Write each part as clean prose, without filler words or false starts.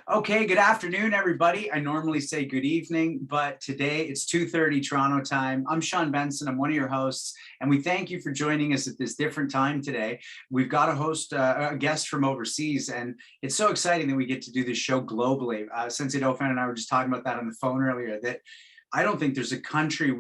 Okay, good afternoon, everybody. I normally say good evening, but today it's 2:30 Toronto time. I'm Sean Benson. I'm one of your hosts, and we thank you for joining us at this different time today. We've got a guest from overseas, and it's so exciting that we get to do this show globally. Sensei Dauphin and I were just talking about that on the phone earlier, that I don't think there's a country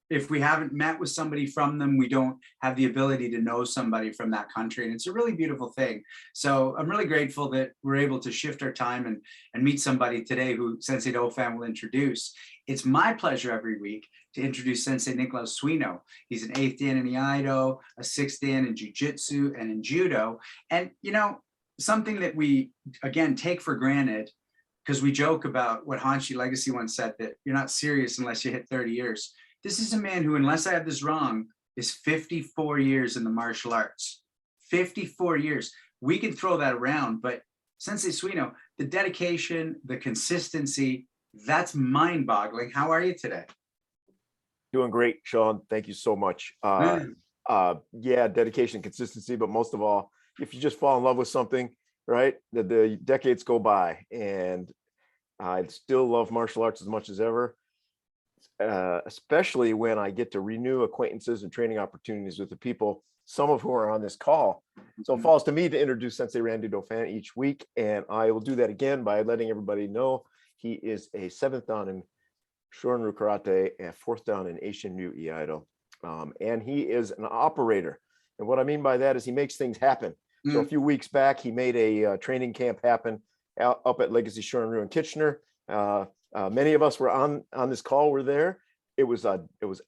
if we haven't met with somebody from them, we don't have the ability to know somebody from that country. And it's a really beautiful thing. So I'm really grateful that we're able to shift our time and meet somebody today who Sensei Dauphin will introduce. It's my pleasure every week to introduce Sensei Nicholas Suino. He's an 8th Dan in Iaido, a 6th Dan in Jiu Jitsu and in Judo. And, something that we, again, take for granted, because we joke about what Hanshi Legacy once said, that you're not serious unless you hit 30 years. This is a man who, unless I have this wrong, is 54 years in the martial arts. 54 years. We can throw that around, but Sensei Suino, the dedication, the consistency, that's mind-boggling. How are you today? Doing great, Sean. Thank you so much. Dedication, consistency, but most of all, if you just fall in love with something, right, the decades go by, and I still love martial arts as much as ever. Especially when I get to renew acquaintances and training opportunities with the people, some of whom are on this call. So it falls to me to introduce Sensei Randy Dauphin each week, and I will do that again by letting everybody know he is a 7th Dan in Shorin-ryu Karate and 4th Dan in Eishin-ryu Iaido. And he is an operator. And what I mean by that is he makes things happen. So a few weeks back, he made a training camp happen up at Legacy Shorin-ryu in Kitchener. Many of us were on this call, were there. It was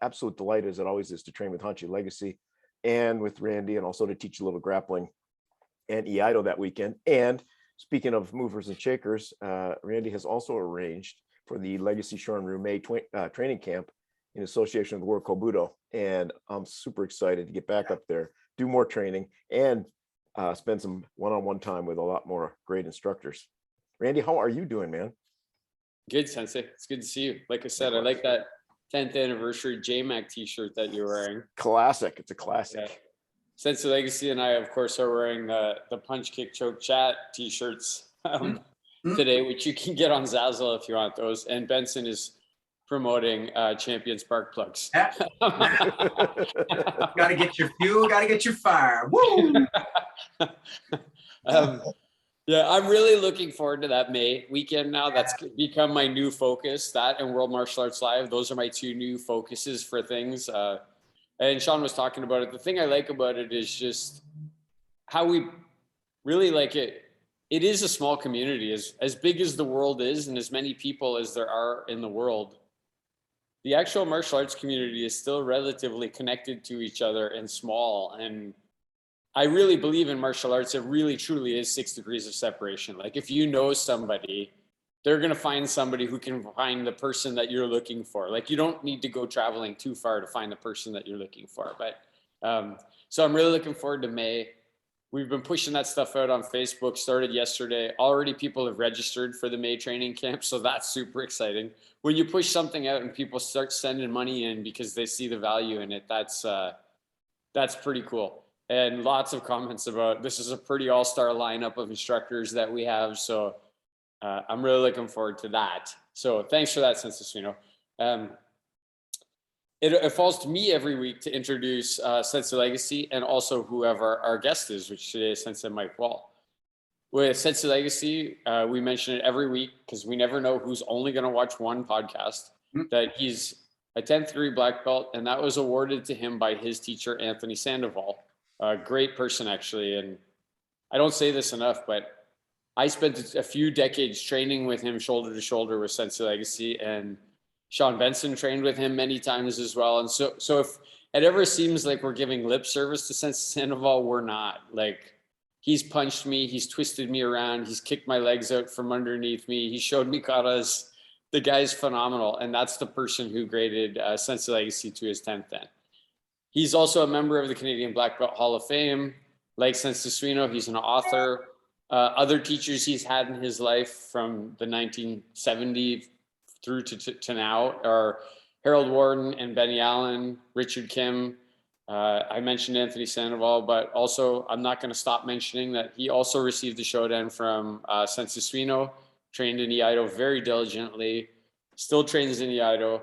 absolute delight, as it always is, to train with Hanshi Legacy and with Randy, and also to teach a little grappling and Iaido that weekend. And speaking of movers and shakers, Randy has also arranged for the Legacy Shorin-ryu May training camp in association with the World Kobudo. And I'm super excited to get back up there, do more training, and spend some one-on-one time with a lot more great instructors. Randy, how are you doing, man? Good, Sensei. It's good to see you. Like I said, I like that 10th anniversary JMAC t-shirt that you're wearing. Classic. It's a classic. Yeah. Sensei Legacy and I, of course, are wearing the Punch, Kick, Choke, Chat t-shirts today, which you can get on Zazzle if you want those. And Benson is promoting Champion Spark Plugs. Yeah. Got to get your fuel, got to get your fire. Woo! Yeah, I'm really looking forward to that May weekend now. That's become my new focus. That and World Martial Arts Live. Those are my two new focuses for things. And Sean was talking about it. The thing I like about it is just how we really like it. It is a small community, as big as the world is, and as many people as there are in the world. The actual martial arts community is still relatively connected to each other and small. And I really believe in martial arts. It really, truly is 6 degrees of separation. Like if you know somebody, they're going to find somebody who can find the person that you're looking for. Like you don't need to go traveling too far to find the person that you're looking for. But so I'm really looking forward to May. We've been pushing that stuff out on Facebook, started yesterday. Already people have registered for the May training camp. So that's super exciting. When you push something out and people start sending money in because they see the value in it, that's pretty cool. And lots of comments about this is a pretty all-star lineup of instructors that we have. So I'm really looking forward to that. So thanks for that, Sensei Suino. It falls to me every week to introduce Sensei Legacy and also whoever our guest is, which today is Sensei Mike Wall. With Sensei Legacy, we mention it every week because we never know who's only going to watch one podcast, that he's a 10th degree black belt, and that was awarded to him by his teacher, Anthony Sandoval. A great person, actually. And I don't say this enough, but I spent a few decades training with him shoulder to shoulder with Sensei Legacy, and Sean Benson trained with him many times as well. And so if it ever seems like we're giving lip service to Sensei Sandoval, we're not. Like he's punched me, he's twisted me around, he's kicked my legs out from underneath me, he showed me katas. The guy's phenomenal. And that's the person who graded Sensei Legacy to his 10th Dan. He's also a member of the Canadian Black Belt Hall of Fame. Like Sensei Suino, he's an author. Other teachers he's had in his life from the 1970s through to now are Harold Warden and Benny Allen, Richard Kim. I mentioned Anthony Sandoval, but also I'm not going to stop mentioning that he also received the Shodan from Sensei Suino trained in Iaido very diligently, still trains in Iaido,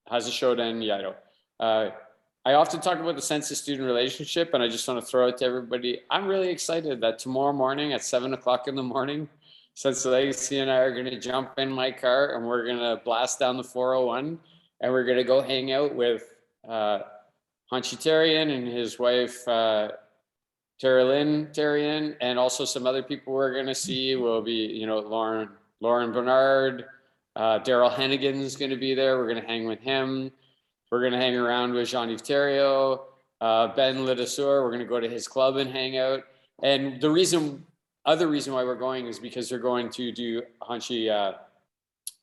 has a shodan in Iaido. I often talk about the sensei-student relationship, and I just want to throw it to everybody. I'm really excited that tomorrow morning at 7 o'clock in the morning, Sensei Legacy and I are going to jump in my car and we're going to blast down the 401 and we're going to go hang out with Hanshi Tarian and his wife, Tara-Lynn Tarian, and also some other people we're going to see will be, you know, Lauren Bernard, Daryl Hennigan's going to be there. We're going to hang with him. We're going to hang around with Jean-Yves Theriault, Ben Lidassour. We're going to go to his club and hang out. And the other reason why we're going is because they're going to do Hanshi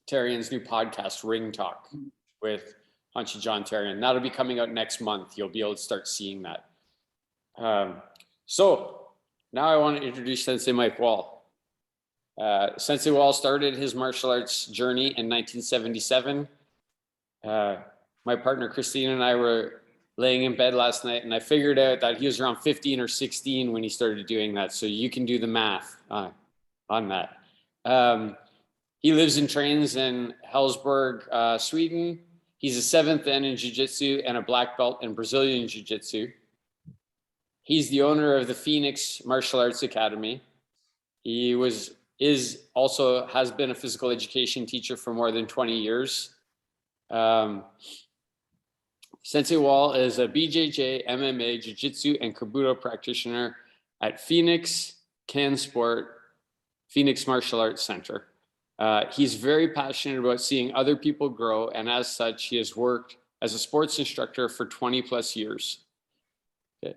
Tarian's new podcast, Ring Talk, with Hanshi John Tarian. That'll be coming out next month. You'll be able to start seeing that. So now I want to introduce Sensei Mike Wall. Sensei Wall started his martial arts journey in 1977. My partner Christine and I were laying in bed last night and I figured out that he was around 15 or 16 when he started doing that. So you can do the math on that. He lives and trains in Helsingborg, Sweden. He's a 7th Dan in Jiu-Jitsu and a black belt in Brazilian Jiu-Jitsu. He's the owner of the Fenix Martial Arts Academy. He also has been a physical education teacher for more than 20 years. Sensei Wall is a BJJ, MMA, Jiu-Jitsu, and Kobudo practitioner at Fenix Kampsport, Fenix Martial Arts Center. He's very passionate about seeing other people grow, and as such, he has worked as a sports instructor for 20 plus years. Okay.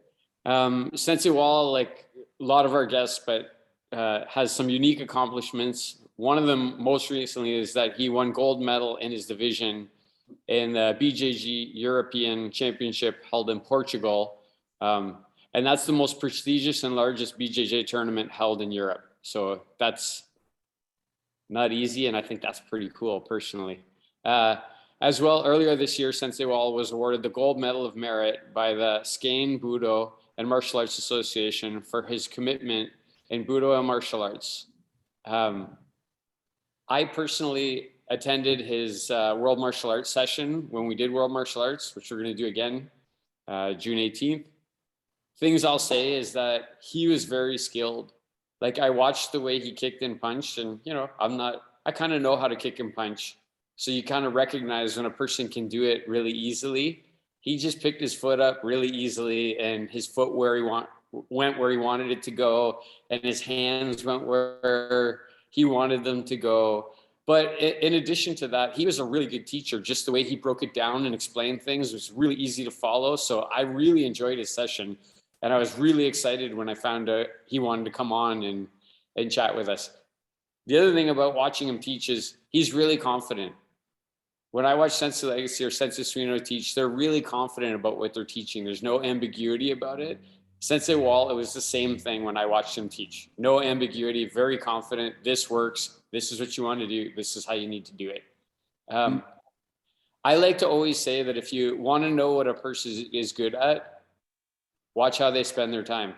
Sensei Wall, like a lot of our guests, but has some unique accomplishments. One of them most recently is that he won gold medal in his division in the BJJ European Championship held in Portugal. And that's the most prestigious and largest BJJ tournament held in Europe. So that's not easy, and I think that's pretty cool personally. As well, earlier this year, Sensei Wall was awarded the Gold Medal of Merit by the Skåne Budo and Martial Arts Association for his commitment in Budo and martial arts. I personally attended his World Martial Arts session when we did World Martial Arts, which we're going to do again June 18th. Things I'll say is that he was very skilled. Like I watched the way he kicked and punched, and you know, I kind of know how to kick and punch. So you kind of recognize when a person can do it really easily. He just picked his foot up really easily, and his foot went where he wanted it to go, and his hands went where he wanted them to go. But in addition to that, he was a really good teacher. Just the way he broke it down and explained things was really easy to follow. So I really enjoyed his session. And I was really excited when I found out he wanted to come on and chat with us. The other thing about watching him teach is he's really confident. When I watch Sensei Legacy or Sensei Suino teach, they're really confident about what they're teaching. There's no ambiguity about it. Sensei Wall, it was the same thing when I watched him teach. No ambiguity, very confident. This works. This is what you want to do. This is how you need to do it. I like to always say that if you want to know what a person is good at, watch how they spend their time.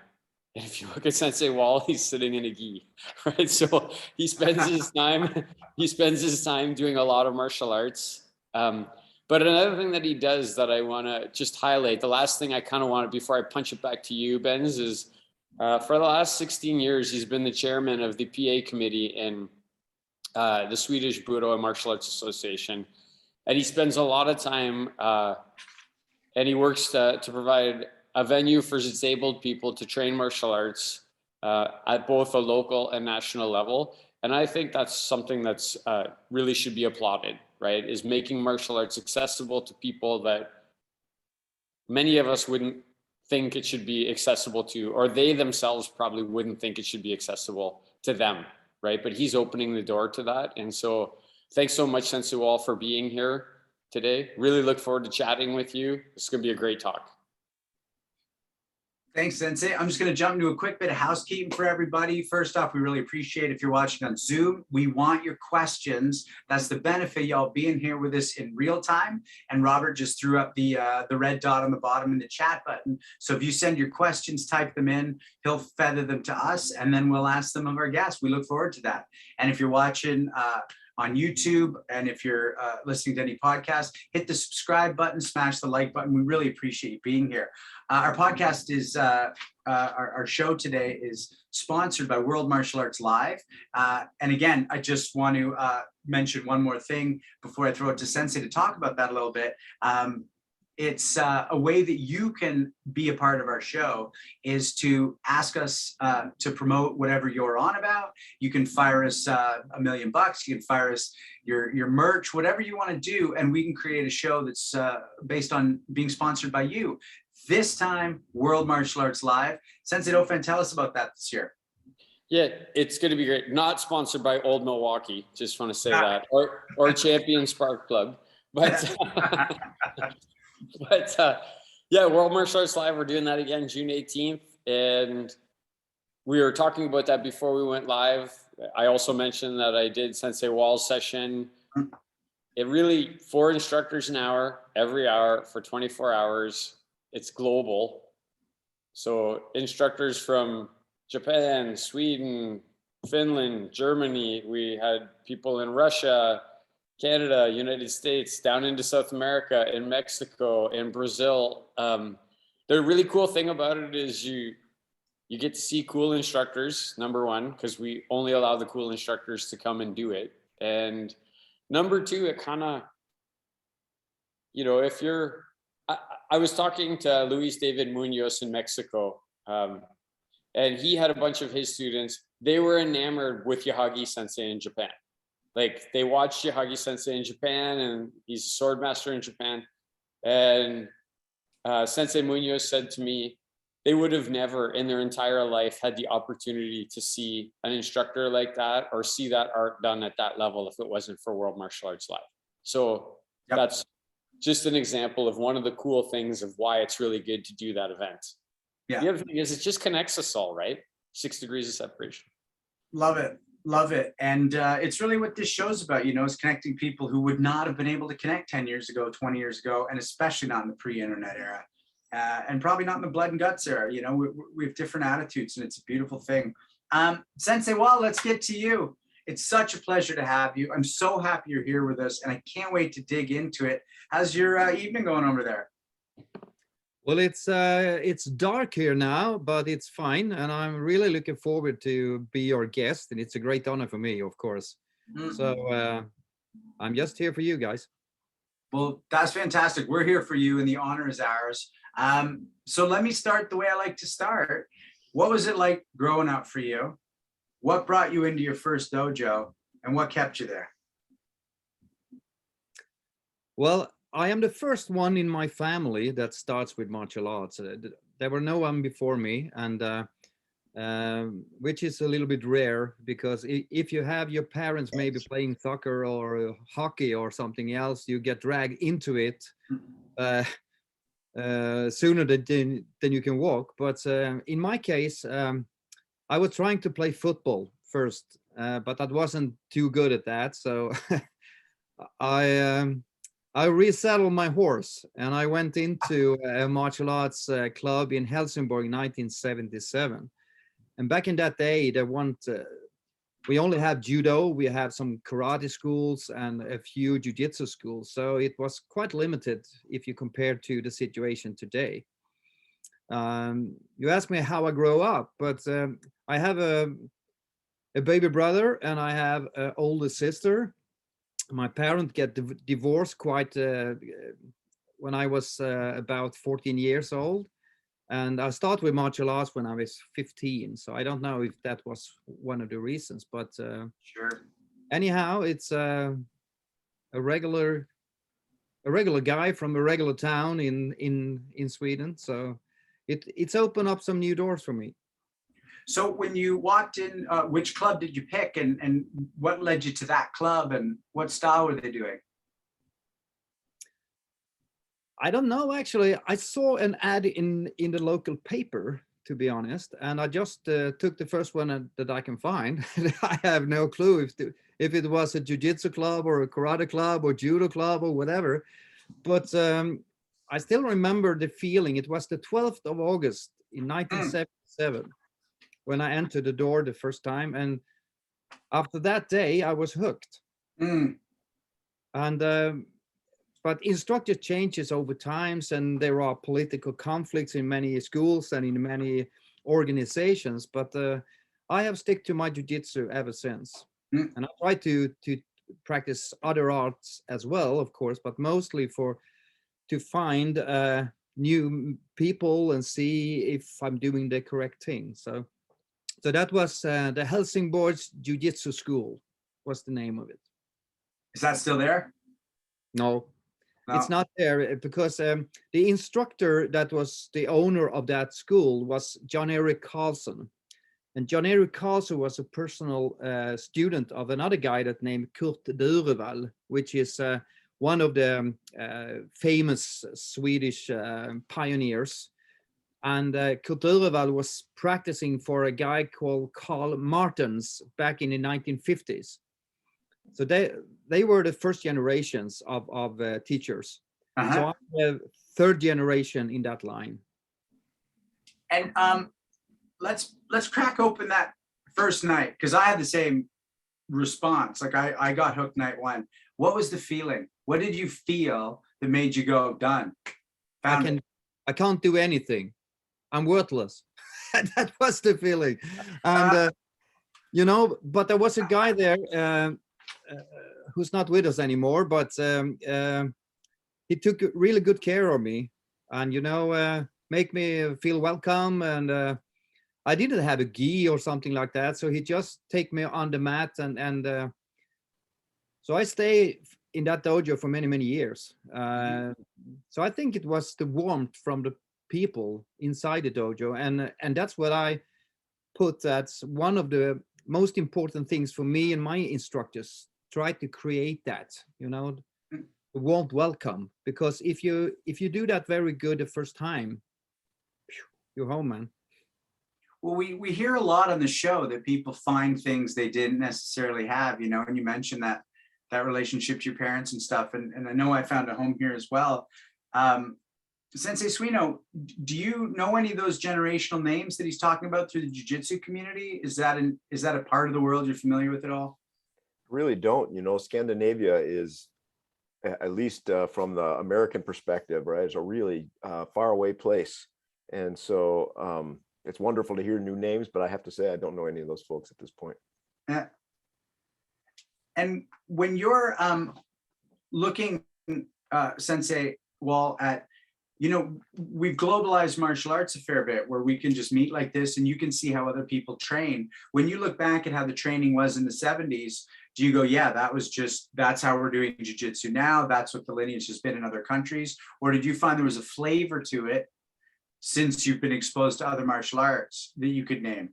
And if you look at Sensei Wall, he's sitting in a gi, right? So he spends his time doing a lot of martial arts. But another thing that he does that I want to just highlight, the last thing I kind of want to, before I punch it back to you, Benz, is for the last 16 years, he's been the chairman of the PA committee in the Swedish Budo and Martial Arts Association. And he spends a lot of time and he works to provide a venue for disabled people to train martial arts at both a local and national level. And I think that's something that's really should be applauded, right? Is making martial arts accessible to people that many of us wouldn't think it should be accessible to, or they themselves probably wouldn't think it should be accessible to them, right? But he's opening the door to that. And so thanks so much, Sensei Wall, for being here today. Really look forward to chatting with you. It's going to be a great talk. Thanks, Sensei. I'm just going to jump into a quick bit of housekeeping for everybody. First off, we really appreciate if you're watching on Zoom. We want your questions. That's the benefit y'all being here with us in real time. And Robert just threw up the red dot on the bottom in the chat button. So if you send your questions, type them in, he'll feather them to us, and then we'll ask them of our guests. We look forward to that. And if you're watching on YouTube, and if you're listening to any podcast, hit the subscribe button, smash the like button. We really appreciate you being here. Our podcast is, our show today is sponsored by World Martial Arts Live. And again, I just want to mention one more thing before I throw it to Sensei to talk about that a little bit. It's a way that you can be a part of our show is to ask us to promote whatever you're on about. You can fire us $1 million. You can fire us your merch, whatever you want to do, and we can create a show that's based on being sponsored by you. This time, World Martial Arts Live. Sensei Dauphin, tell us about that this year. Yeah, it's going to be great. Not sponsored by Old Milwaukee. Just want to say that, or Champion Spark Plug, but. Yeah, World Martial Arts Live, we're doing that again June 18th. And we were talking about that before we went live. I also mentioned that I did Sensei Wall's session. It really, 4 instructors an hour, every hour for 24 hours. It's global. So instructors from Japan, Sweden, Finland, Germany. We had people in Russia, Canada, United States, down into South America, in Mexico, in Brazil. The really cool thing about it is you get to see cool instructors, number one, because we only allow the cool instructors to come and do it. And number two, it kind of, if you're, I was talking to Luis David Munoz in Mexico, and he had a bunch of his students. They were enamored with Yahagi Sensei in Japan. Like they watched Yahagi Sensei in Japan, and he's a sword master in Japan. And Sensei Munoz said to me, they would have never in their entire life had the opportunity to see an instructor like that or see that art done at that level if it wasn't for World Martial Arts Live. So that's just an example of one of the cool things of why it's really good to do that event. Yeah. The other thing is it just connects us all, right? 6 degrees of separation. Love it. Love it. And it's really what this show's about, is connecting people who would not have been able to connect 10 years ago, 20 years ago, and especially not in the pre-internet era. And probably not in the blood and guts era. We have different attitudes, and it's a beautiful thing. Sensei Wall, let's get to you. It's such a pleasure to have you. I'm so happy you're here with us, and I can't wait to dig into it. How's your evening going over there? Well, it's dark here now, but it's fine, and I'm really looking forward to be your guest, and it's a great honor for me, of course. Mm-hmm. So I'm just here for you guys. Well, that's fantastic. We're here for you, and the honor is ours. So let me start the way I like to start. What was it like growing up for you? What brought you into your first dojo, and what kept you there? Well, I am the first one in my family that starts with martial arts. There were no one before me, and which is a little bit rare, because if you have your parents maybe playing soccer or hockey or something else, you get dragged into it sooner than you can walk. But in my case, I was trying to play football first, but I wasn't too good at that. So I resaddled my horse, and I went into a martial arts club in Helsingborg in 1977. And back in that day, we only had judo, we had some karate schools and a few jiu-jitsu schools. So it was quite limited if you compare to the situation today. You asked me how I grew up, but I have a baby brother, and I have an older sister. My parents get divorced quite when I was about 14 years old. And I started with martial arts when I was 15. So I don't know if that was one of the reasons, but sure. Anyhow, it's a regular guy from a regular town in Sweden. So it's opened up some new doors for me. So when you walked in, which club did you pick, and what led you to that club, and what style were they doing? I don't know, actually. I saw an ad in the local paper to be honest. And I just took the first one that I can find. I have no clue if it was a jiu-jitsu club or a karate club or judo club or whatever. But I still remember the feeling. It was the 12th of August in 1977 when I entered the door the first time. And after that day, I was hooked. And but instructor changes over times, and there are political conflicts in many schools and in many organizations. But I have stuck to my jiu-jitsu ever since. And I try to practice other arts as well, of course, but mostly to find new people and see if I'm doing the correct thing. So that was the Helsingborg Jiu-Jitsu School was the name of it. Is that still there? No. No. It's not there because the instructor that was the owner of that school was John Eric Carlson. And John Eric Carlson was a personal student of another guy that named Kurt Durevall, which is one of the famous Swedish pioneers. And Kurt Durevall was practicing for a guy called Carl Martens back in the 1950s. So they were the first generations of teachers. So I'm the third generation in that line. And let's crack open that first night, because I had the same response. Like I got hooked night one. What was the feeling? What did you feel that made you go, done? I can't do anything. I'm worthless. That was the feeling. And you know, but there was a guy there who's not with us anymore, but he took really good care of me, and you know, make me feel welcome. And I didn't have a gi or something like that, so he just take me on the mat, and so I stay in that dojo for many years. So I think it was the warmth from the people inside the dojo, and that's what I put. That's one of the most important things for me and my instructors. Try to create that, you know, the warm welcome, because if you do that very good the first time, you're home, man. Well, we hear a lot on the show that people find things they didn't necessarily have, you know, and you mentioned that relationship to your parents and stuff, and I know I found a home here as well. Sensei Suino, do you know any of those generational names that he's talking about through the jiu-jitsu community? Is that a part of the world you're familiar with at all? Really don't. You know, Scandinavia is, at least from the American perspective, right, is a really far away place. And so it's wonderful to hear new names, but I have to say I don't know any of those folks at this point. Yeah. And when you're looking, Sensei Wall, at, you know, we've globalized martial arts a fair bit where we can just meet like this and you can see how other people train. When you look back at how the training was in the 70s, do you go, yeah, that's how we're doing jiu-jitsu now, that's what the lineage has been in other countries? Or did you find there was a flavor to it since you've been exposed to other martial arts that you could name?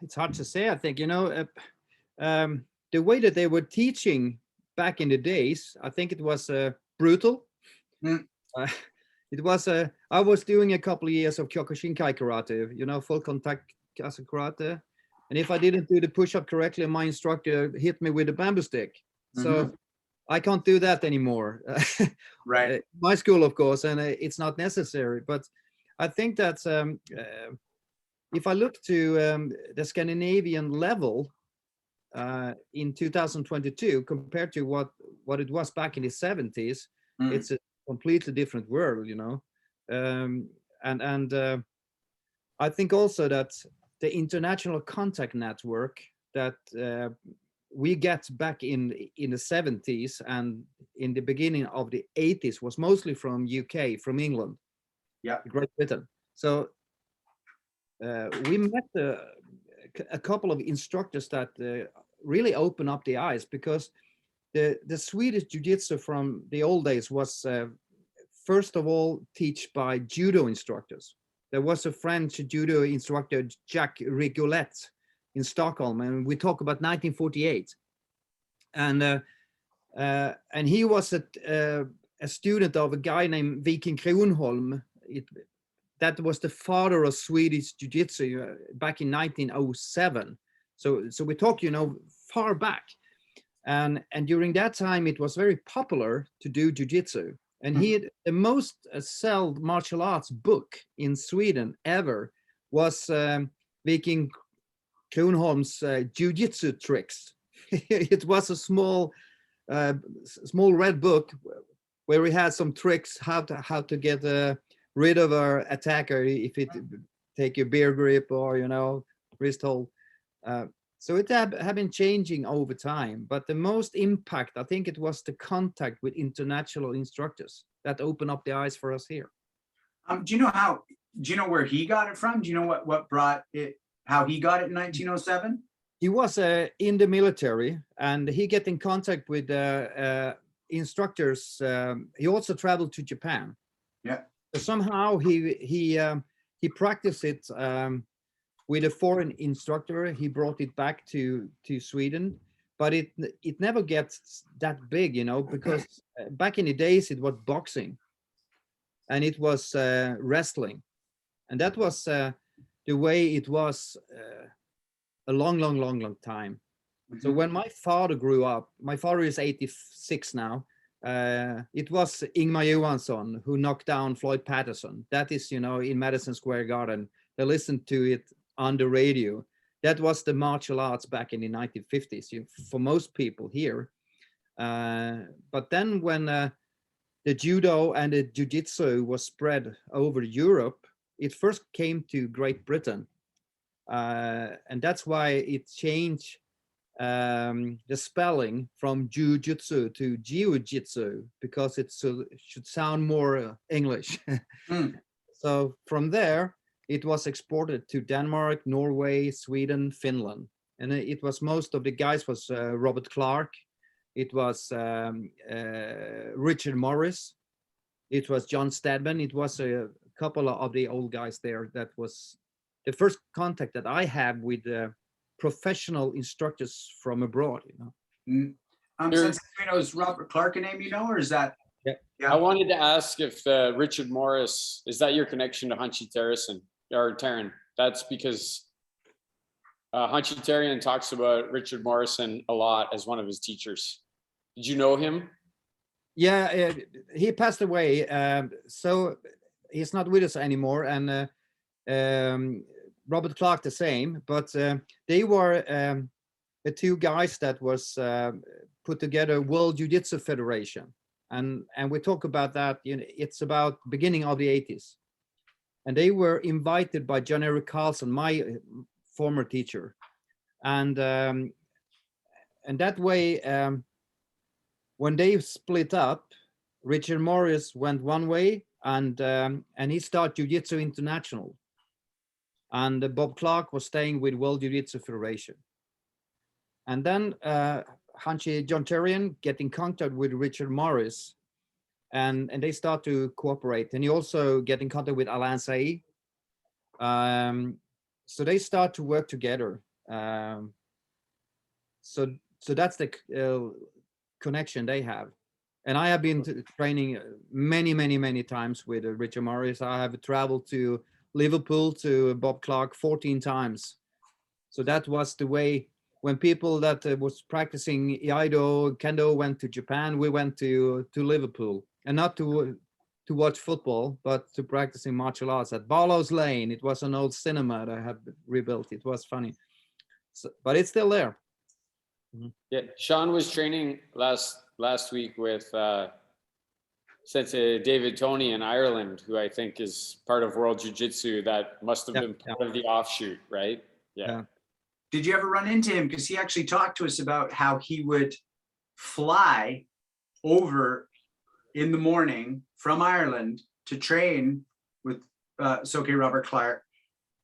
It's hard to say. I think, you know, the way that they were teaching back in the days, I think it was brutal. It was I was doing a couple of years of Kyokushinkai karate, you know, full contact karate. And if I didn't do the push-up correctly, my instructor hit me with a bamboo stick. So I can't do that anymore. Right. My school, of course, and it's not necessary. But I think that if I look to the Scandinavian level in 2022 compared to what it was back in the 70s, it's a completely different world, you know. And I think also that the international contact network that we get back in the 70s and in the beginning of the 80s was mostly from UK, from England, Great Britain. So we met a couple of instructors that really opened up the eyes, because the Swedish jiu-jitsu from the old days was first of all taught by judo instructors. There was a French judo instructor, Jacques Rigolette, in Stockholm, and we talk about 1948. And he was a student of a guy named Viking Kronholm, that was the father of Swedish Jiu-Jitsu back in 1907. So we talk, far back. And during that time, it was very popular to do Jiu-Jitsu. And he had the most sold martial arts book in Sweden ever was Viking Kronholm's Jiu-Jitsu tricks. It was a small red book where he had some tricks how to get rid of an attacker if it take a bear grip or wrist hold. So it had been changing over time, but the most impact, I think, it was the contact with international instructors that opened up the eyes for us here. Do you know where he got it from? Do you know what brought it, how he got it in 1907? He was in the military, and he get in contact with instructors. He also traveled to Japan. Yeah. So somehow he practiced it with a foreign instructor. He brought it back to Sweden, but it never gets that big, because back in the days it was boxing, and it was wrestling, and that was the way it was a long time. So when my father grew up, my father is 86 now. It was Ingmar Johansson who knocked down Floyd Patterson. That is, in Madison Square Garden. They listened to it on the radio. That was the martial arts back in the 1950s for most people here. But then when the judo and the jiu-jitsu was spread over Europe, it first came to Great Britain. And that's why it changed the spelling from jiu-jitsu to jiu-jitsu, because it should sound more English. So from there, it was exported to Denmark, Norway, Sweden, Finland. And it was most of the guys was Robert Clark. It was Richard Morris. It was John Stedman. It was a couple of the old guys there. That was the first contact that I have with professional instructors from abroad. Since is Robert Clark a name or is that? I wanted to ask if Richard Morris, is that your connection to Hanshi Taran? That's because Hanshi Taran talks about Richard Morrison a lot as one of his teachers. Did you know him? Yeah, he passed away, so he's not with us anymore. And Robert Clark the same, but they were the two guys that was put together World Jiu-Jitsu Federation. And we talk about that, it's about beginning of the 80s. And they were invited by John Eric Carlson, my former teacher. And that way, when they split up, Richard Morris went one way, and he started Jiu-Jitsu International. And Bob Clark was staying with World Jiu-Jitsu Federation. And then Hanshi John Terrian get in contact with Richard Morris, and they start to cooperate. And he also get in contact with Alain Saï. So they start to work together. So that's the connection they have. And I have been training many times with Richard Morris. I have traveled to Liverpool to Bob Clark 14 times. So that was the way when people that was practicing Iaido, Kendo went to Japan, we went to Liverpool, and not to watch football, but to practicing martial arts at Barlow's Lane. It was an old cinema that I had rebuilt. It was funny, so, but it's still there. Yeah, Sean was training last week with Sensei David Toney in Ireland, who I think is part of World Jiu-Jitsu. That must have been part of the offshoot, right? Yeah. Did you ever run into him? Because he actually talked to us about how he would fly over in the morning from Ireland to train with Soke Robert Clark,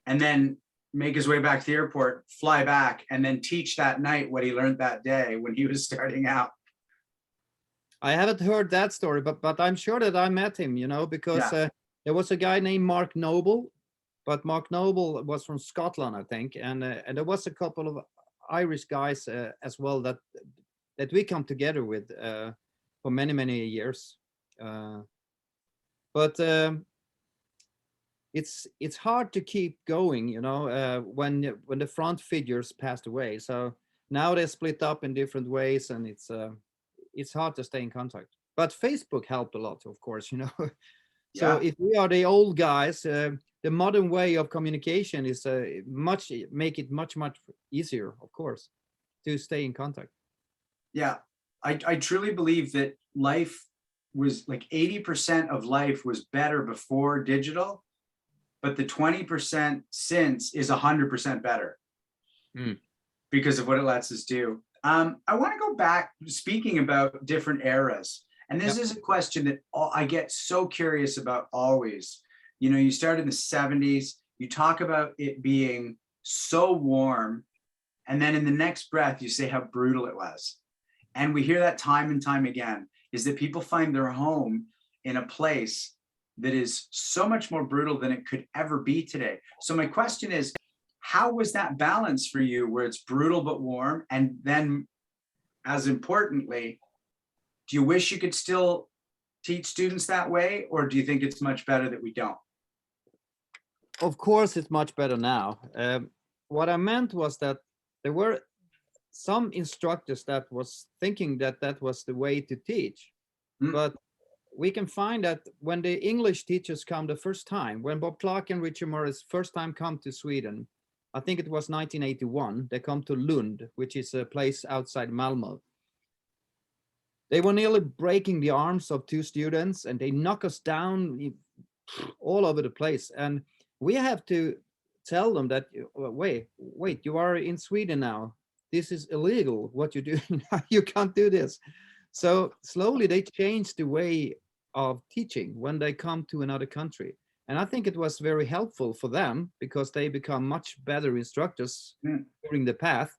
and then make his way back to the airport, fly back, and then teach that night what he learned that day when he was starting out. I haven't heard that story, but I'm sure that I met him, because there was a guy named Mark Noble, but Mark Noble was from Scotland, I think, and there was a couple of Irish guys as well that we come together with for many years. But it's hard to keep going, you know, when the front figures passed away. So now they're split up in different ways, and it's hard to stay in contact. But Facebook helped a lot, of course, you know. So Yeah. if we are the old guys, the modern way of communication is make it much easier, of course, to stay in contact. Yeah, I truly believe that life was like 80% of life was better before digital, but the 20% since is 100% better because of what it lets us do. I want to go back, speaking about different eras. And this is a question that I get so curious about always. You know, you started in the 70s, you talk about it being so warm, and then in the next breath, you say how brutal it was. And we hear that time and time again, is that people find their home in a place that is so much more brutal than it could ever be today. So my question is, how was that balance for you where it's brutal but warm? And then, as importantly, do you wish you could still teach students that way, or do you think it's much better that we don't? Of course, it's much better now. What I meant was that there were some instructors that was thinking that that was the way to teach. But we can find that when the English teachers come the first time, when Bob Clark and Richard Morris first time come to Sweden, I think it was 1981, they come to Lund, which is a place outside Malmö. They were nearly breaking the arms of two students, and they knock us down all over the place. And we have to tell them that, wait, you are in Sweden now. This is illegal, what you're doing. You can't do this. So slowly they changed the way of teaching when they come to another country. And I think it was very helpful for them because they become much better instructors during the path.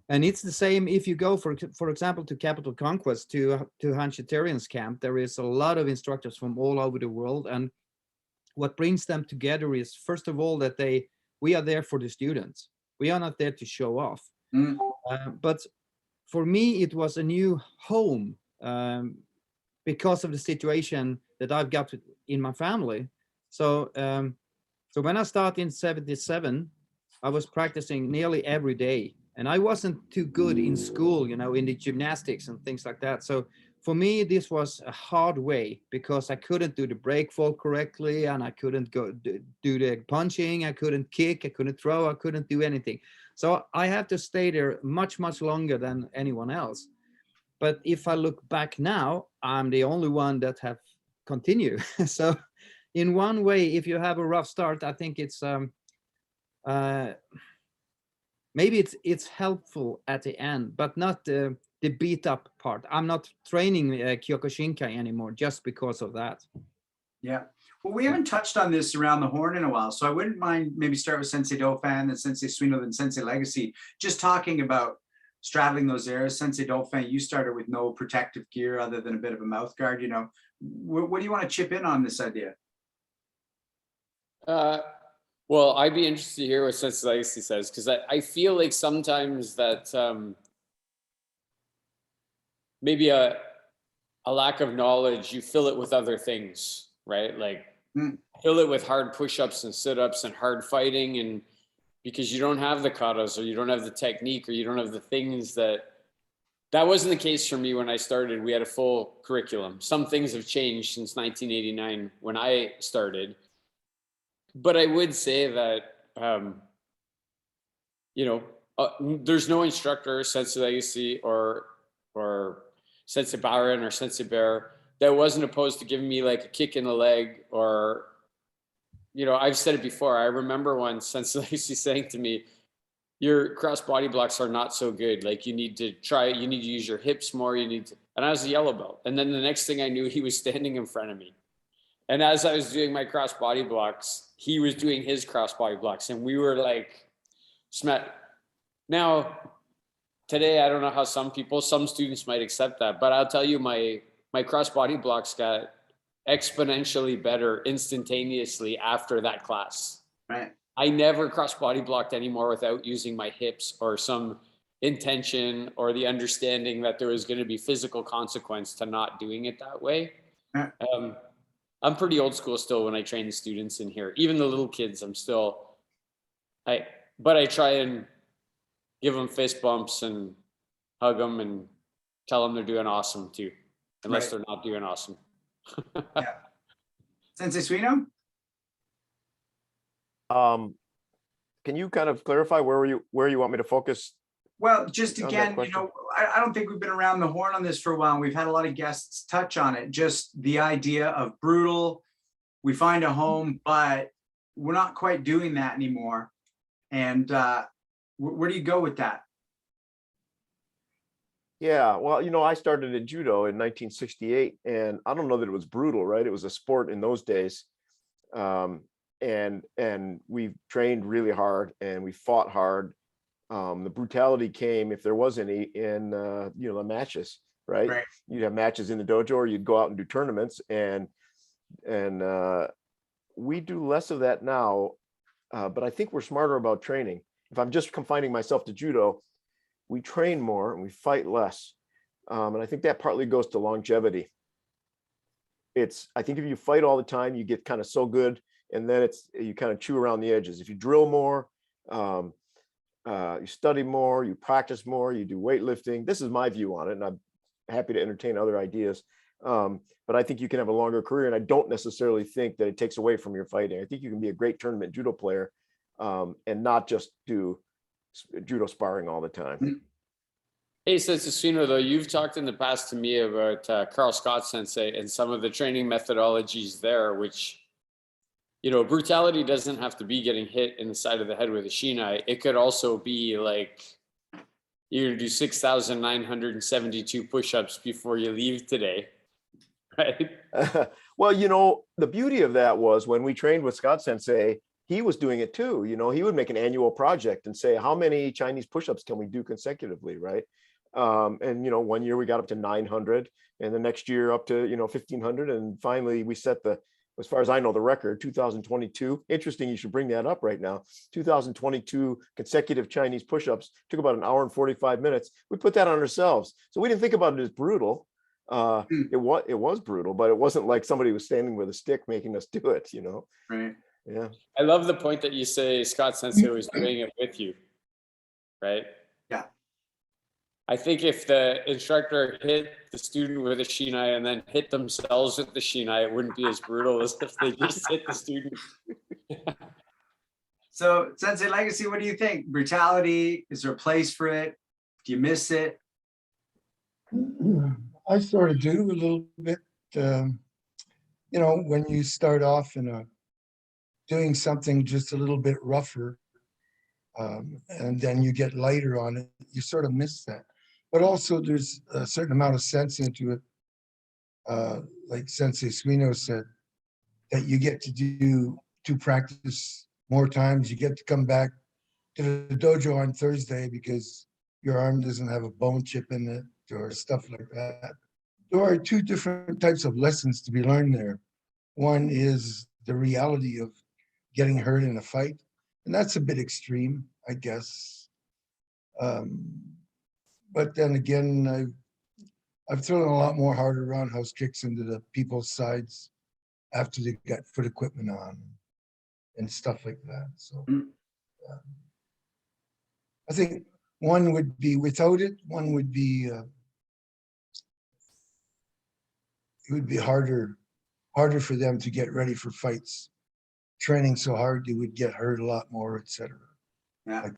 And it's the same if you go, for example, to Capital Conquest, to Hanchitarians camp. There is a lot of instructors from all over the world. And what brings them together is, first of all, that we are there for the students. We are not there to show off. But for me, it was a new home because of the situation that I've got in my family. So, so when I started in 77, I was practicing nearly every day. And I wasn't too good in school, you know, in the gymnastics and things like that. So for me, this was a hard way because I couldn't do the break fall correctly, and I couldn't go do the punching. I couldn't kick. I couldn't throw. I couldn't do anything. So I have to stay there much longer than anyone else. But if I look back now, I'm the only one that have continued. So in one way, if you have a rough start, I think it's maybe it's helpful at the end, but not the beat up part. I'm not training Kyokushinkai anymore just because of that. Yeah. Well, we haven't touched on this around the horn in a while, so I wouldn't mind maybe start with Sensei Dauphin, then Sensei Suino, then Sensei Legacy, just talking about straddling those eras. Sensei Dauphin, you started with no protective gear other than a bit of a mouth guard. You know, what do you want to chip in on this idea? Well, I'd be interested to hear what Sensei Legacy says, because I feel like sometimes that maybe a lack of knowledge, you fill it with other things, right? Like fill it with hard push-ups and sit-ups and hard fighting, and because you don't have the katas, or you don't have the technique, or you don't have the things that wasn't the case for me when I started. We had a full curriculum. Some things have changed since 1989 when I started. But I would say that, you know, there's no instructor, Sensei Legacy or Sensei Byron or Sensei Bear, that wasn't opposed to giving me like a kick in the leg, or, you know, I've said it before. I remember once Sensei Legacy saying to me, your cross body blocks are not so good. Like you need to use your hips more. And I was a yellow belt. And then the next thing I knew, he was standing in front of me. And as I was doing my cross body blocks, he was doing his cross body blocks, and we were like smack. Now, today, I don't know how some students might accept that, but I'll tell you, my cross body blocks got exponentially better instantaneously after that class. Right. I never cross body blocked anymore without using my hips or some intention or the understanding that there was going to be physical consequence to not doing it that way. I'm pretty old school still when I train the students in here. Even the little kids, but I try and give them fist bumps and hug them and tell them they're doing awesome too, unless Right. they're not doing awesome. Yeah. Sensei Suino? Can you kind of clarify where you want me to focus? Well, just On that again, you question. know, I don't think we've been around the horn on this for a while. We've had a lot of guests touch on it. Just the idea of brutal, we find a home, but we're not quite doing that anymore. And where do you go with that? Yeah, well, you know, I started in judo in 1968, and I don't know that it was brutal, right? It was a sport in those days. And we trained really hard and we fought hard. The brutality came, if there was any, in you know, the matches, right? Right. You'd have matches in the dojo, or you'd go out and do tournaments, and we do less of that now. But I think we're smarter about training. If I'm just confining myself to judo, we train more and we fight less. And I think that partly goes to longevity. I think if you fight all the time, you get kind of so good, and then you kind of chew around the edges. If you drill more, you study more, you practice more, you do weightlifting. This is my view on it, and I'm happy to entertain other ideas. But I think you can have a longer career, and I don't necessarily think that it takes away from your fighting. I think you can be a great tournament judo player and not just do judo sparring all the time. Hey, Sensei Suino, though, you've talked in the past to me about Carl Scott Sensei and some of the training methodologies there, which, you know, brutality doesn't have to be getting hit in the side of the head with a shinai. It could also be like you're going to do 6,972 push-ups before you leave today, right? Well, you know, the beauty of that was when we trained with Scott Sensei, he was doing it too. You know, he would make an annual project and say, how many Chinese push-ups can we do consecutively, right? And, you know, one year we got up to 900, and the next year up to, you know, 1,500. And finally we set as far as I know, the record, 2022. Interesting, you should bring that up right now. 2022 consecutive Chinese push-ups took about 1 hour and 45 minutes. We put that on ourselves. So we didn't think about it as brutal. It was brutal, but it wasn't like somebody was standing with a stick making us do it, you know? Right. Yeah. I love the point that you say Scott Sensei was doing it with you, right? Yeah. I think if the instructor hit the student with a shinai and then hit themselves with the shinai, it wouldn't be as brutal as if they just hit the student. So, Sensei Legacy, what do you think? Brutality, is there a place for it? Do you miss it? I sort of do a little bit. You know, when you start off doing something just a little bit rougher, and then you get lighter on it, you sort of miss that. But also there's a certain amount of sense into it. Like Sensei Suino said, that you get to practice more times. You get to come back to the dojo on Thursday because your arm doesn't have a bone chip in it or stuff like that. There are two different types of lessons to be learned there. One is the reality of getting hurt in a fight, and that's a bit extreme, I guess. But then again, I've thrown a lot more harder roundhouse kicks into the people's sides after they got foot equipment on and stuff like that. So I think one would be without it. One would be it would be harder for them to get ready for fights. Training so hard, they would get hurt a lot more, etc. Yeah.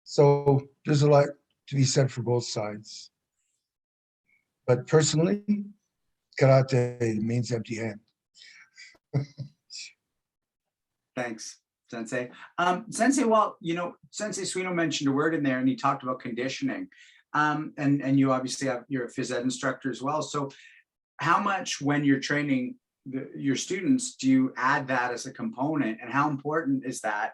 So there's a lot to be said for both sides. But personally, karate means empty hand. Thanks, Sensei. Sensei Wall, you know, Sensei Suino mentioned a word in there and he talked about conditioning. And you obviously you're a phys ed instructor as well. So how much when you're training your students, do you add that as a component, and how important is that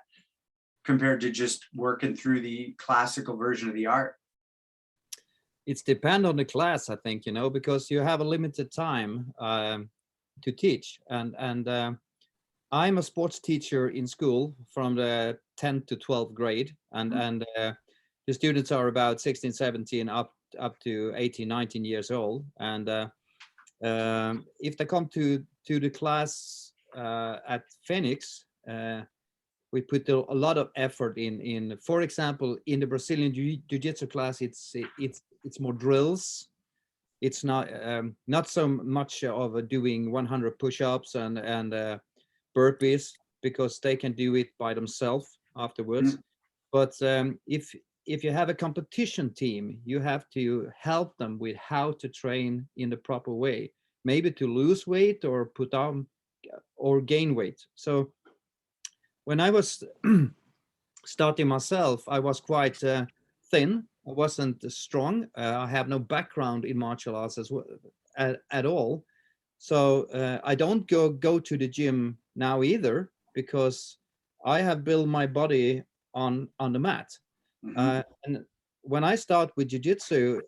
compared to just working through the classical version of the art? It's depend on the class, I think, you know, because you have a limited time to teach. And I'm a sports teacher in school from the 10th to 12th grade. And the students are about 16, 17 up to 18, 19 years old. And If they come to the class at Fenix, we put a lot of effort in. For example, in the Brazilian Jiu-Jitsu class, it's more drills. It's not so much of doing 100 push-ups and burpees, because they can do it by themselves afterwards. But if you have a competition team, you have to help them with how to train in the proper way, maybe to lose weight or put on or gain weight. So when I was starting myself, I was quite thin. I wasn't strong. I have no background in martial arts as well, at all. So I don't go to the gym now either, because I have built my body on the mat. And when I start with jiu-jitsu,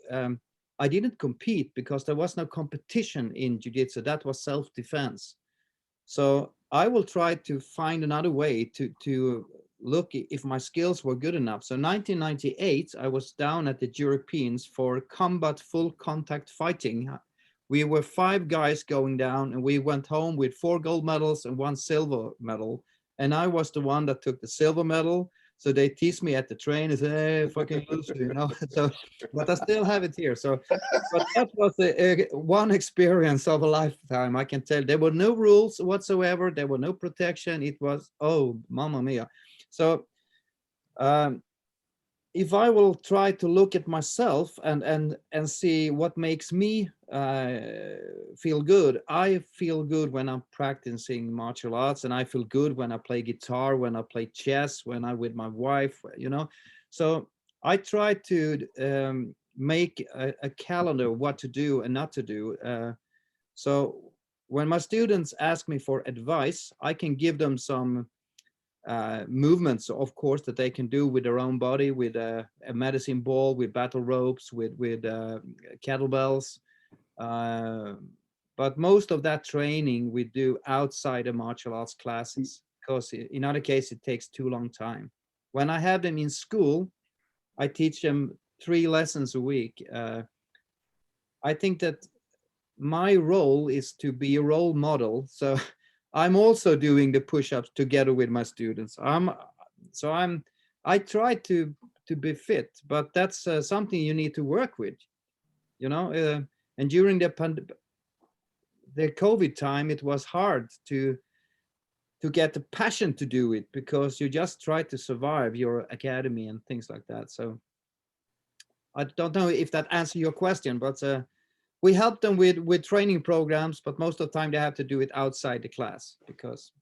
I didn't compete because there was no competition in jiu-jitsu. That was self-defense. So I will try to find another way to look if my skills were good enough. So 1998, I was down at the Europeans for combat full contact fighting. We were 5 guys going down, and we went home with 4 gold medals and 1 silver medal. And I was the one that took the silver medal. So they teased me at the train and said, "Hey, fucking loser," you know. So, but I still have it here. So, but that was one experience of a lifetime. I can tell there were no rules whatsoever. There were no protection. It was, oh, mamma mia. So, if I will try to look at myself and see what makes me feel good, I feel good when I'm practicing martial arts, and I feel good when I play guitar, when I play chess, when I'm with my wife, you know. So I try to make a calendar what to do and not to do. So when my students ask me for advice, I can give them some movements, of course, that they can do with their own body, with a medicine ball, with battle ropes, with kettlebells. But most of that training we do outside of martial arts classes, because in other case it takes too long time. When I have them in school, I teach them 3 lessons a week. I think that my role is to be a role model. So I'm also doing the push-ups together with my students. I try to be fit, but that's something you need to work with, you know. And during the COVID time, it was hard to get the passion to do it, because you just try to survive your academy and things like that. So I don't know if that answers your question, but we help them with training programs, but most of the time they have to do it outside the class because.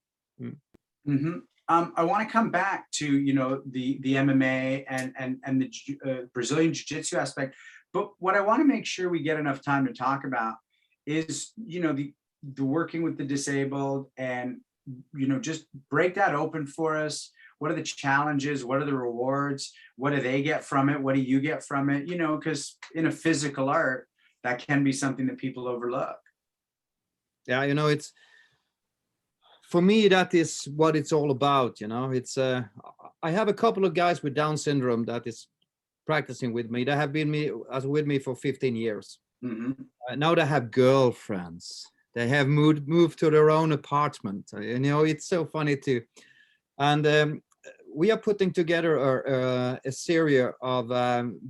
I want to come back to, you know, the MMA and the Brazilian Jiu-Jitsu aspect, but what I want to make sure we get enough time to talk about is, you know, the working with the disabled, and, you know, just break that open for us. What are the challenges? What are the rewards? What do they get from it? What do you get from it? You know, because in a physical art, that can be something that people overlook. Yeah, you know, it's, for me, that is what it's all about. You know, it's I have a couple of guys with Down syndrome that is practicing with me. They have been with me for 15 years. Now they have girlfriends. They have moved to their own apartment. You know, it's so funny too. And we are putting together a series of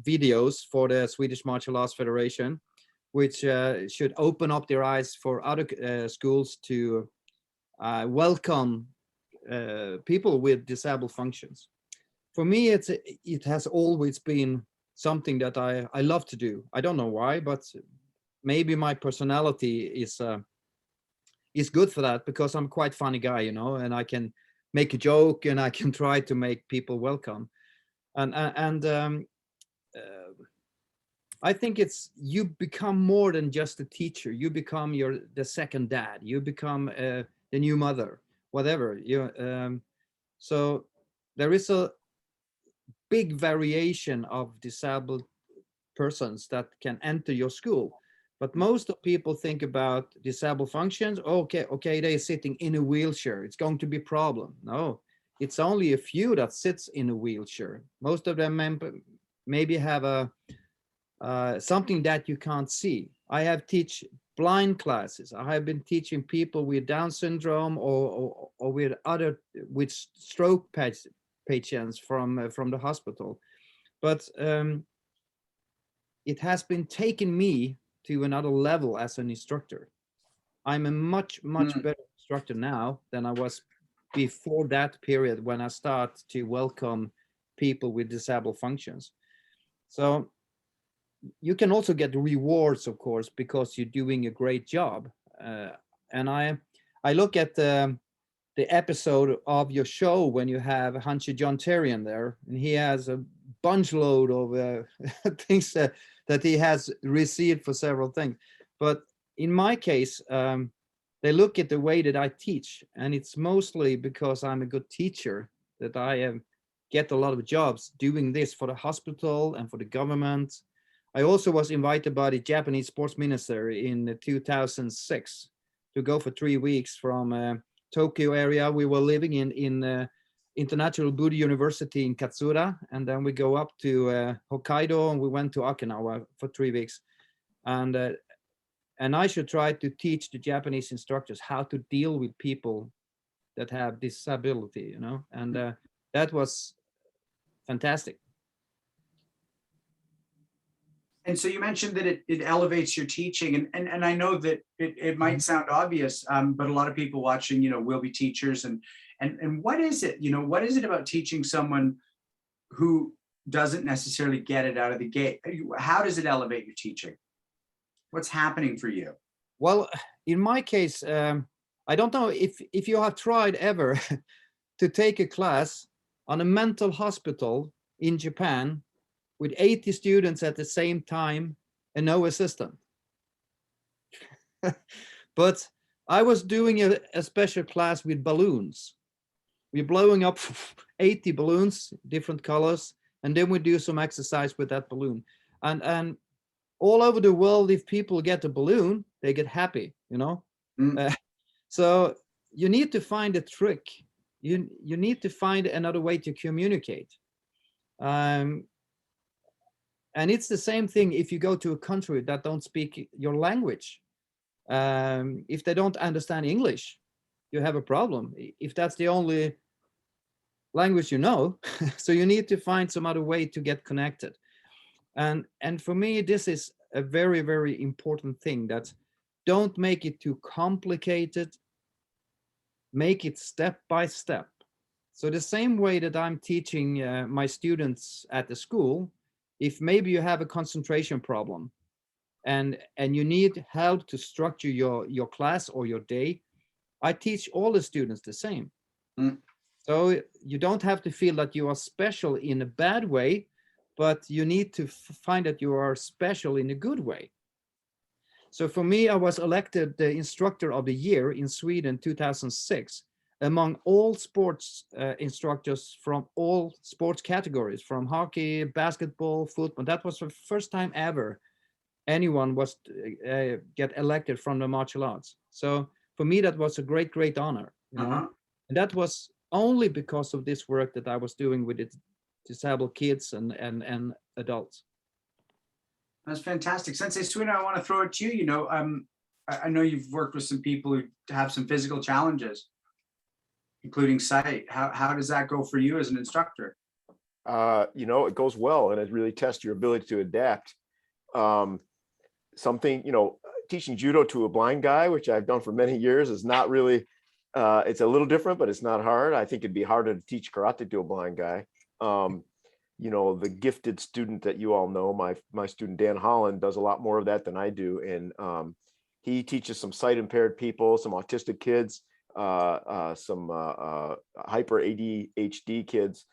videos for the Swedish Martial Arts Federation, which should open up their eyes for other schools to welcome people with disabled functions. For me, it has always been something that I love to do. I don't know why, but maybe my personality is good for that, because I'm quite funny guy, you know, and I can make a joke and I can try to make people welcome. And I think it's, you become more than just a teacher. You become the second dad. You become the new mother, whatever. So there is a big variation of disabled persons that can enter your school. But most of people think about disabled functions. Okay, they're sitting in a wheelchair. It's going to be a problem. No, it's only a few that sits in a wheelchair. Most of them maybe have something that you can't see. I have blind classes. I have been teaching people with Down syndrome or with with stroke patients from the hospital. But it has been taking me to another level as an instructor. I'm a much better instructor now than I was before that period when I start to welcome people with disable functions. So you can also get rewards, of course, because you're doing a great job. And I look at the episode of your show when you have Hanshi John Terrian there, and he has a bunch load of things that he has received for several things. But in my case, they look at the way that I teach, and it's mostly because I'm a good teacher that I get a lot of jobs doing this for the hospital and for the government. I also was invited by the Japanese sports minister in 2006 to go for 3 weeks from Tokyo area. We were living in International Budo University in Katsura, and then we go up to Hokkaido, and we went to Okinawa for 3 weeks. And I should try to teach the Japanese instructors how to deal with people that have disability, you know, and that was fantastic. And so you mentioned that it elevates your teaching, and I know that it might sound obvious, but a lot of people watching, you know, will be teachers, and what is it, you know, what is it about teaching someone who doesn't necessarily get it out of the gate? How does it elevate your teaching? What's happening for you? Well, in my case, I don't know if you have tried ever to take a class on a mental hospital in Japan with 80 students at the same time and no assistant. But I was doing a special class with balloons. We're blowing up 80 balloons, different colors, and then we do some exercise with that balloon. And all over the world, if people get a balloon, they get happy, you know? So you need to find a trick. You need to find another way to communicate. And it's the same thing if you go to a country that don't speak your language. If they don't understand English, you have a problem. If that's the only language you know, so you need to find some other way to get connected. And for me, this is a very, very important thing, that don't make it too complicated, make it step by step. So the same way that I'm teaching my students at the school, if maybe you have a concentration problem and you need help to structure your class or your day, I teach all the students the same. So you don't have to feel that you are special in a bad way, but you need to find that you are special in a good way. So for me, I was elected the instructor of the year in Sweden 2006 among all sports instructors from all sports categories, from hockey, basketball, football. That was the first time ever anyone was get elected from the martial arts. So for me, that was a great, great honor. You know? And that was only because of this work that I was doing with the disabled kids and adults. That's fantastic. Sensei Suino, I want to throw it to you. You know, I know you've worked with some people who have some physical challenges, including sight. How does that go for you as an instructor? You know, it goes well, and it really tests your ability to adapt. Something, you know, teaching judo to a blind guy, which I've done for many years, is not really, it's a little different, but it's not hard. I think it'd be harder to teach karate to a blind guy. You know, the gifted student that you all know, my student Dan Holland, does a lot more of that than I do, and he teaches some sight impaired people, some autistic kids, some hyper ADHD kids,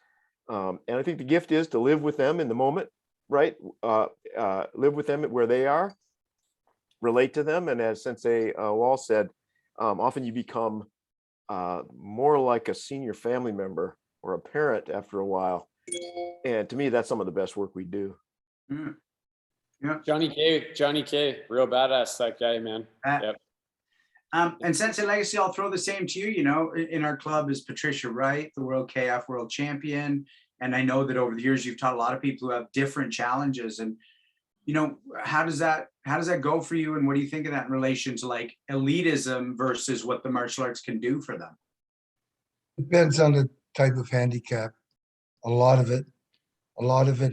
and I think the gift is to live with them in the moment, right? Live with them where they are, relate to them, and as Sensei Wall said, often you become more like a senior family member or a parent after a while. And to me, that's some of the best work we do. Yeah. Johnny K, real badass, that guy, man. Yep. And Sensei Legacy, I'll throw the same to you. You know, in our club is Patricia Wright, the World KF World Champion. And I know that over the years, you've taught a lot of people who have different challenges. And, you know, how does that how does that go for you? And what do you think of that in relation to like elitism versus what the martial arts can do for them? Depends on the type of handicap. A lot of it,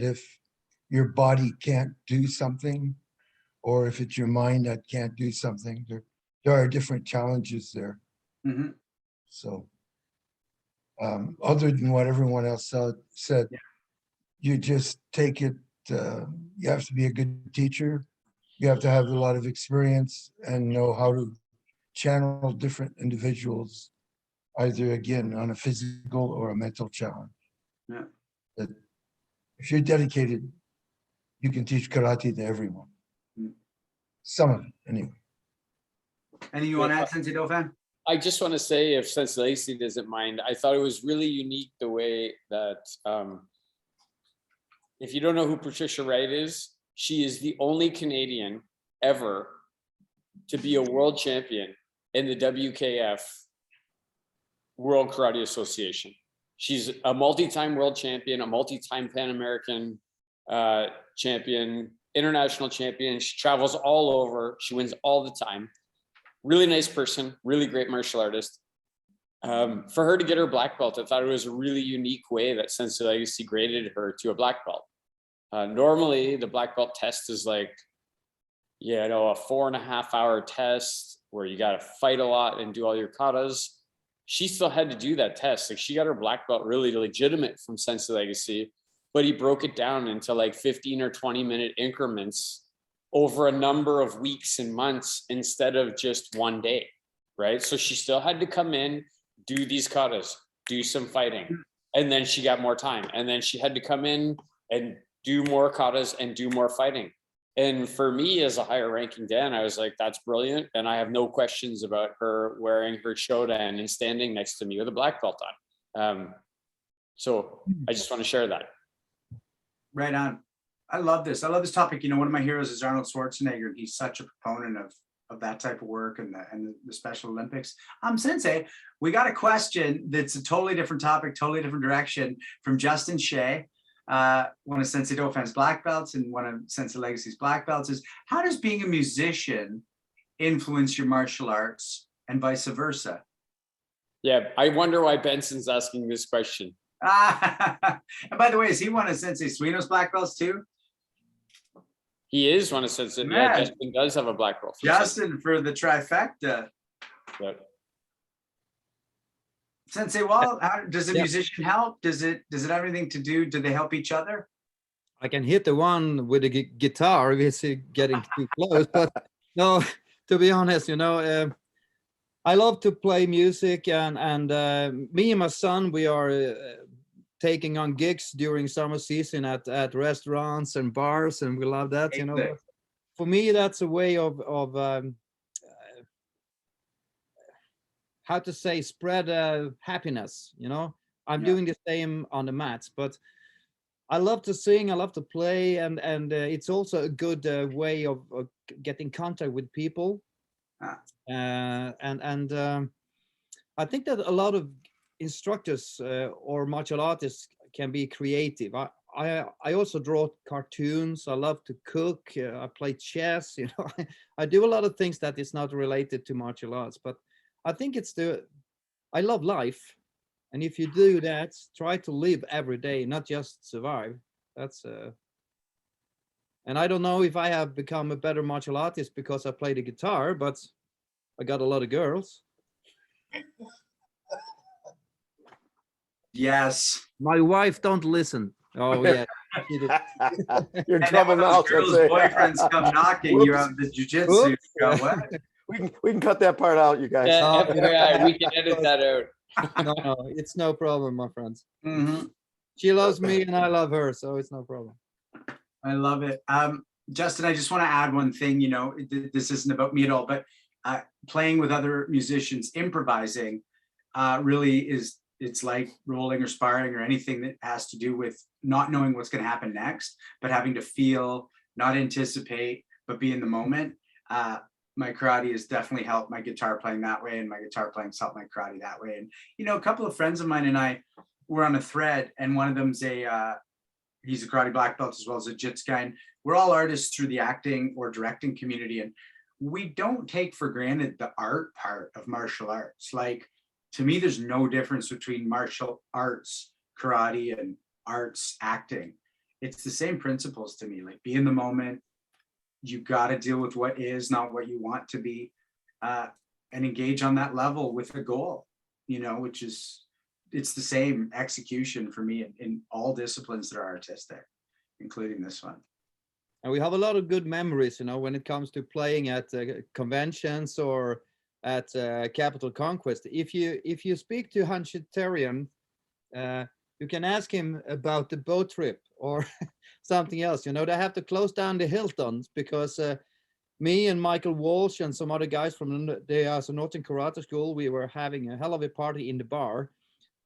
if your body can't do something, or if it's your mind that can't do something, there are different challenges there. Mm-hmm. So, other than what everyone else said, Yeah. you just take it. You have to be a good teacher. You have to have a lot of experience and know how to channel different individuals, either again on a physical or a mental challenge. Yeah. That if you're dedicated, you can teach karate to everyone. Some of it, anyway. Anything you want to add, Sensei Dauphin? I just want to say, if Sensei Lacey doesn't mind, I thought it was really unique the way that, if you don't know who Patricia Wright is, she is the only Canadian ever to be a world champion in the WKF, World Karate Association. She's a multi-time world champion, a multi-time Pan American champion, international champion. She travels all over. She wins all the time. Really nice person, really great martial artist. For her to get her black belt, I thought it was a really unique way that Sensei Legacy graded her to a black belt. Normally, the black belt test is like, a 4.5 hour test where you got to fight a lot and do all your katas. She still had to do that test. Like, she got her black belt really legitimate from Sensei Legacy, but he broke it down into like 15 or 20-minute increments over a number of weeks and months instead of just one day, right? So she still had to come in, do these katas, do some fighting, and then she got more time. And then she had to come in and do more katas and do more fighting. And for me, as a higher ranking Dan, I was like, that's brilliant. And I have no questions about her wearing her shodan and standing next to me with a black belt on. So I just want to share that. Right on. I love this. I love this topic. You know, one of my heroes is Arnold Schwarzenegger. He's such a proponent of that type of work and the Special Olympics. Sensei, we got a question that's a totally different topic, totally different direction from Justin Shea. One of Sensei Dauphin's black belts and one of Sensei Legacy's black belts is, how does being a musician influence your martial arts and vice versa? Yeah, I wonder why Benson's asking this question. And by the way, is he one of Sensei Suino's black belts too? He is one of Sensei. Man. Yeah, Justin does have a black belt. Justin for the trifecta. Yep. Sensei Wall, does a musician help? Does it have anything to do? Do they help each other? I can hit the one with the guitar if it's getting too close, but no, to be honest, I love to play music, and me and my son, we are taking on gigs during summer season at restaurants and bars, and we love that. For me, that's a way of how to say, spread happiness. I'm doing the same on the mats, but I love to sing, I love to play, and it's also a good way of getting contact with people. And I think that a lot of instructors or martial artists can be creative. I also draw cartoons. I love to cook. I play chess. I do a lot of things that is not related to martial arts, but I think I love life. And if you do that, try to live every day, not just survive. And I don't know if I have become a better martial artist because I play the guitar, but I got a lot of girls. Yes. My wife don't listen. Oh yeah. You're in trouble now. Girls' boyfriends come knocking you out of the jiu-jitsu. What? We can cut that part out, you guys. Yeah, we can edit that out. No, it's no problem, my friends. Mm-hmm. She loves me and I love her, so it's no problem. I love it. Justin, I just want to add one thing. This isn't about me at all, but playing with other musicians, improvising really it's like rolling or sparring or anything that has to do with not knowing what's going to happen next, but having to feel, not anticipate, but be in the moment. My karate has definitely helped my guitar playing that way, and my guitar playing's helped my karate that way. And a couple of friends of mine and I were on a thread, and one of them's a he's a karate black belt as well as a jits guy. And we're all artists through the acting or directing community. And we don't take for granted the art part of martial arts. Like, to me, there's no difference between martial arts, karate, and arts acting. It's the same principles to me. Like, be in the moment. You got to deal with what is, not what you want to be, and engage on that level with a goal, you know, which is, it's the same execution for me in all disciplines that are artistic, including this one. And we have a lot of good memories, you know, when it comes to playing at conventions or at Capital Conquest. If you speak to Hanchitarian, you can ask him about the boat trip or something else. You know, they have to close down the Hiltons because me and Michael Walsh and some other guys from the Northern Karate School, we were having a hell of a party in the bar,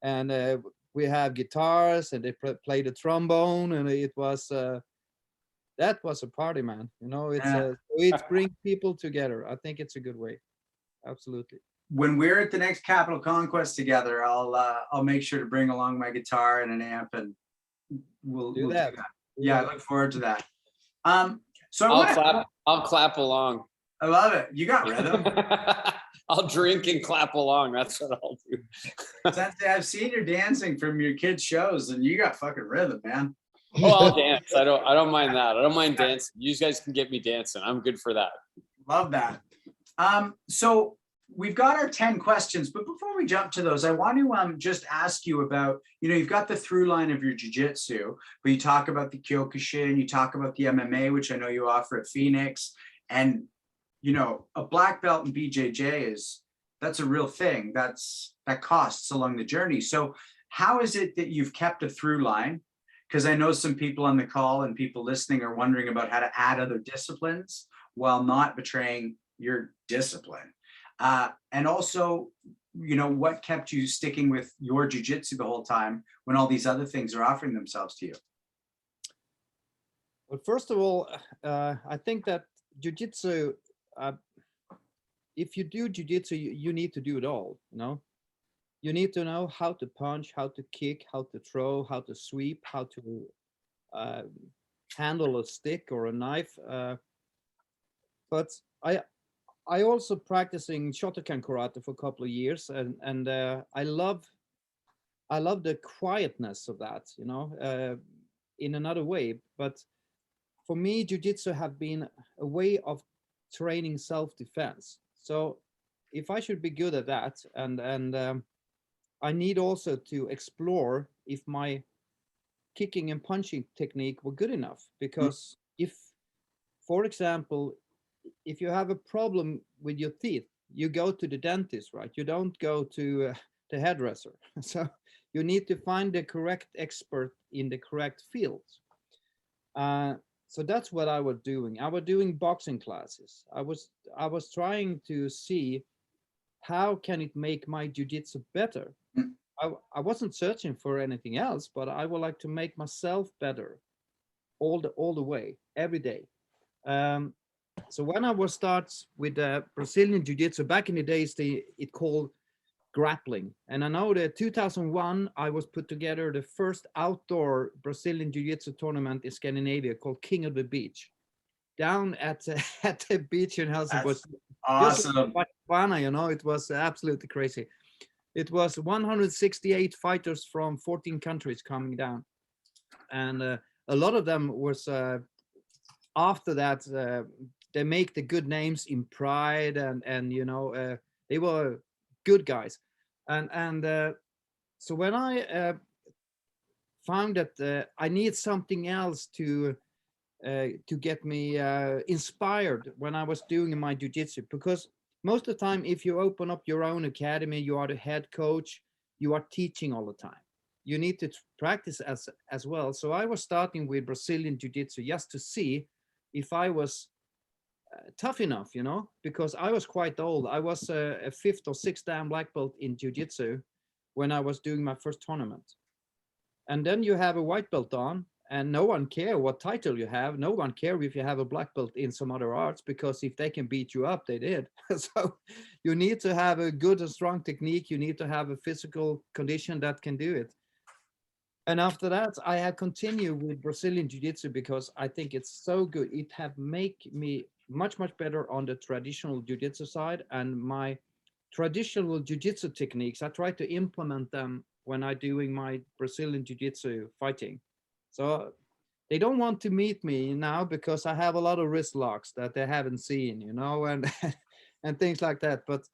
and we have guitars and they play the trombone, and it was that was a party, man. You know, it's bring people together. I think it's a good way. Absolutely. When we're at the next Capital Conquest together, I'll make sure to bring along my guitar and an amp, and we'll do that. Yeah, I look forward to that. So I'll clap along. I love it. You got rhythm. I'll drink and clap along. That's what I'll do. Sensei, I've seen your dancing from your kids' shows, and you got fucking rhythm, man. Oh, I'll dance. I don't mind that. I don't mind dancing. You guys can get me dancing. I'm good for that. Love that. So we've got our 10 questions, but before we jump to those, I want to just ask you about, you know, you've got the through line of your jiu-jitsu, but you talk about the Kyokushin, you talk about the MMA, which I know you offer at Phoenix, and, you know, a black belt in BJJ that's a real thing. That costs along the journey. So how is it that you've kept a through line? Because I know some people on the call and people listening are wondering about how to add other disciplines while not betraying your discipline. And also, you know, what kept you sticking with your jiu-jitsu the whole time when all these other things are offering themselves to you? Well, first of all, I think that jiu-jitsu, if you do jiu-jitsu, you need to do it all, you know? You need to know how to punch, how to kick, how to throw, how to sweep, how to handle a stick or a knife. But I also practicing Shotokan karate for a couple of years, and I love the quietness of that, you know, in another way. But for me, jiu-jitsu have been a way of training self-defense. So if I should be good at that, and I need also to explore if my kicking and punching technique were good enough, because if, for example, if you have a problem with your teeth, you go to the dentist, right? You don't go to the hairdresser. So you need to find the correct expert in the correct field. So that's what I was doing. I was doing boxing classes. I was trying to see how can it make my jiu-jitsu better. I wasn't searching for anything else, but I would like to make myself better all the way, every day. So when I was start with Brazilian Jiu-Jitsu, back in the days, it called grappling. And I know that 2001, I was put together the first outdoor Brazilian Jiu-Jitsu tournament in Scandinavia called King of the Beach, down at the beach in Helsingborg. Awesome. Like, you know, it was absolutely crazy. It was 168 fighters from 14 countries coming down. And a lot of them was, after that, they make the good names in Pride, and you know, they were good guys. And so when I found that I need something else to get me inspired when I was doing my jiu-jitsu, because most of the time, if you open up your own academy, you are the head coach, you are teaching all the time. You need to practice as well. So I was starting with Brazilian Jiu-Jitsu just to see if I was tough enough, you know, because I was quite old. I was a 5th or 6th dan black belt in Jiu-Jitsu when I was doing my first tournament. And then you have a white belt on, and no one care what title you have. No one care if you have a black belt in some other arts, because if they can beat you up, they did. So you need to have a good and strong technique. You need to have a physical condition that can do it. And after that, I have continued with Brazilian Jiu-Jitsu because I think it's so good. It have make me much, much better on the traditional Jiu-Jitsu side. And my traditional Jiu-Jitsu techniques, I try to implement them when I'm doing my Brazilian Jiu-Jitsu fighting. So they don't want to meet me now because I have a lot of wrist locks that they haven't seen, you know, and and things like that. But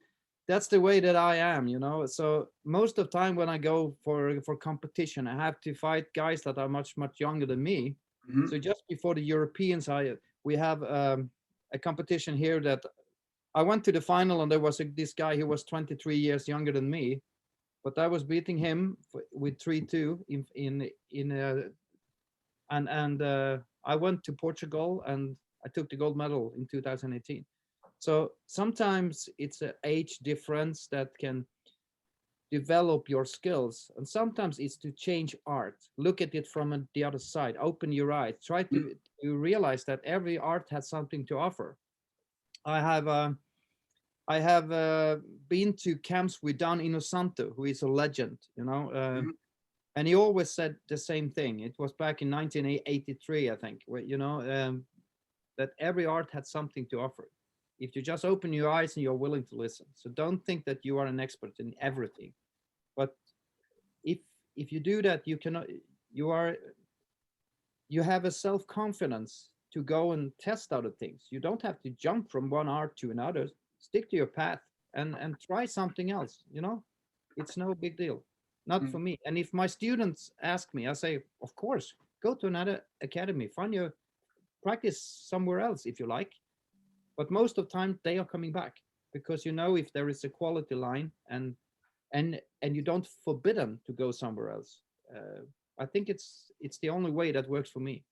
that's the way that I am, you know. So most of the time when I go for competition, I have to fight guys that are much, much younger than me. Mhm. So just before the Europeans, we have a competition here that I went to the final, and there was this guy who was 23 years younger than me, but I was beating him with 3-2 and I went to Portugal and I took the gold medal in 2018. So sometimes it's an age difference that can develop your skills, and sometimes it's to change art. Look at it from the other side. Open your eyes. Try to realize that every art has something to offer. I have been to camps with Dan Inosanto, who is a legend, you know, and he always said the same thing. It was back in 1983, I think, where, you know, that every art had something to offer. If you just open your eyes and you're willing to listen. So don't think that you are an expert in everything. But if you do that, you cannot, you have a self-confidence to go and test other things. You don't have to jump from one art to another. Stick to your path and try something else, you know? It's no big deal. Not for me. And if my students ask me, I say, of course, go to another academy, find your practice somewhere else if you like. But most of the time they are coming back because, you know, if there is a quality line and you don't forbid them to go somewhere else. I think it's the only way that works for me.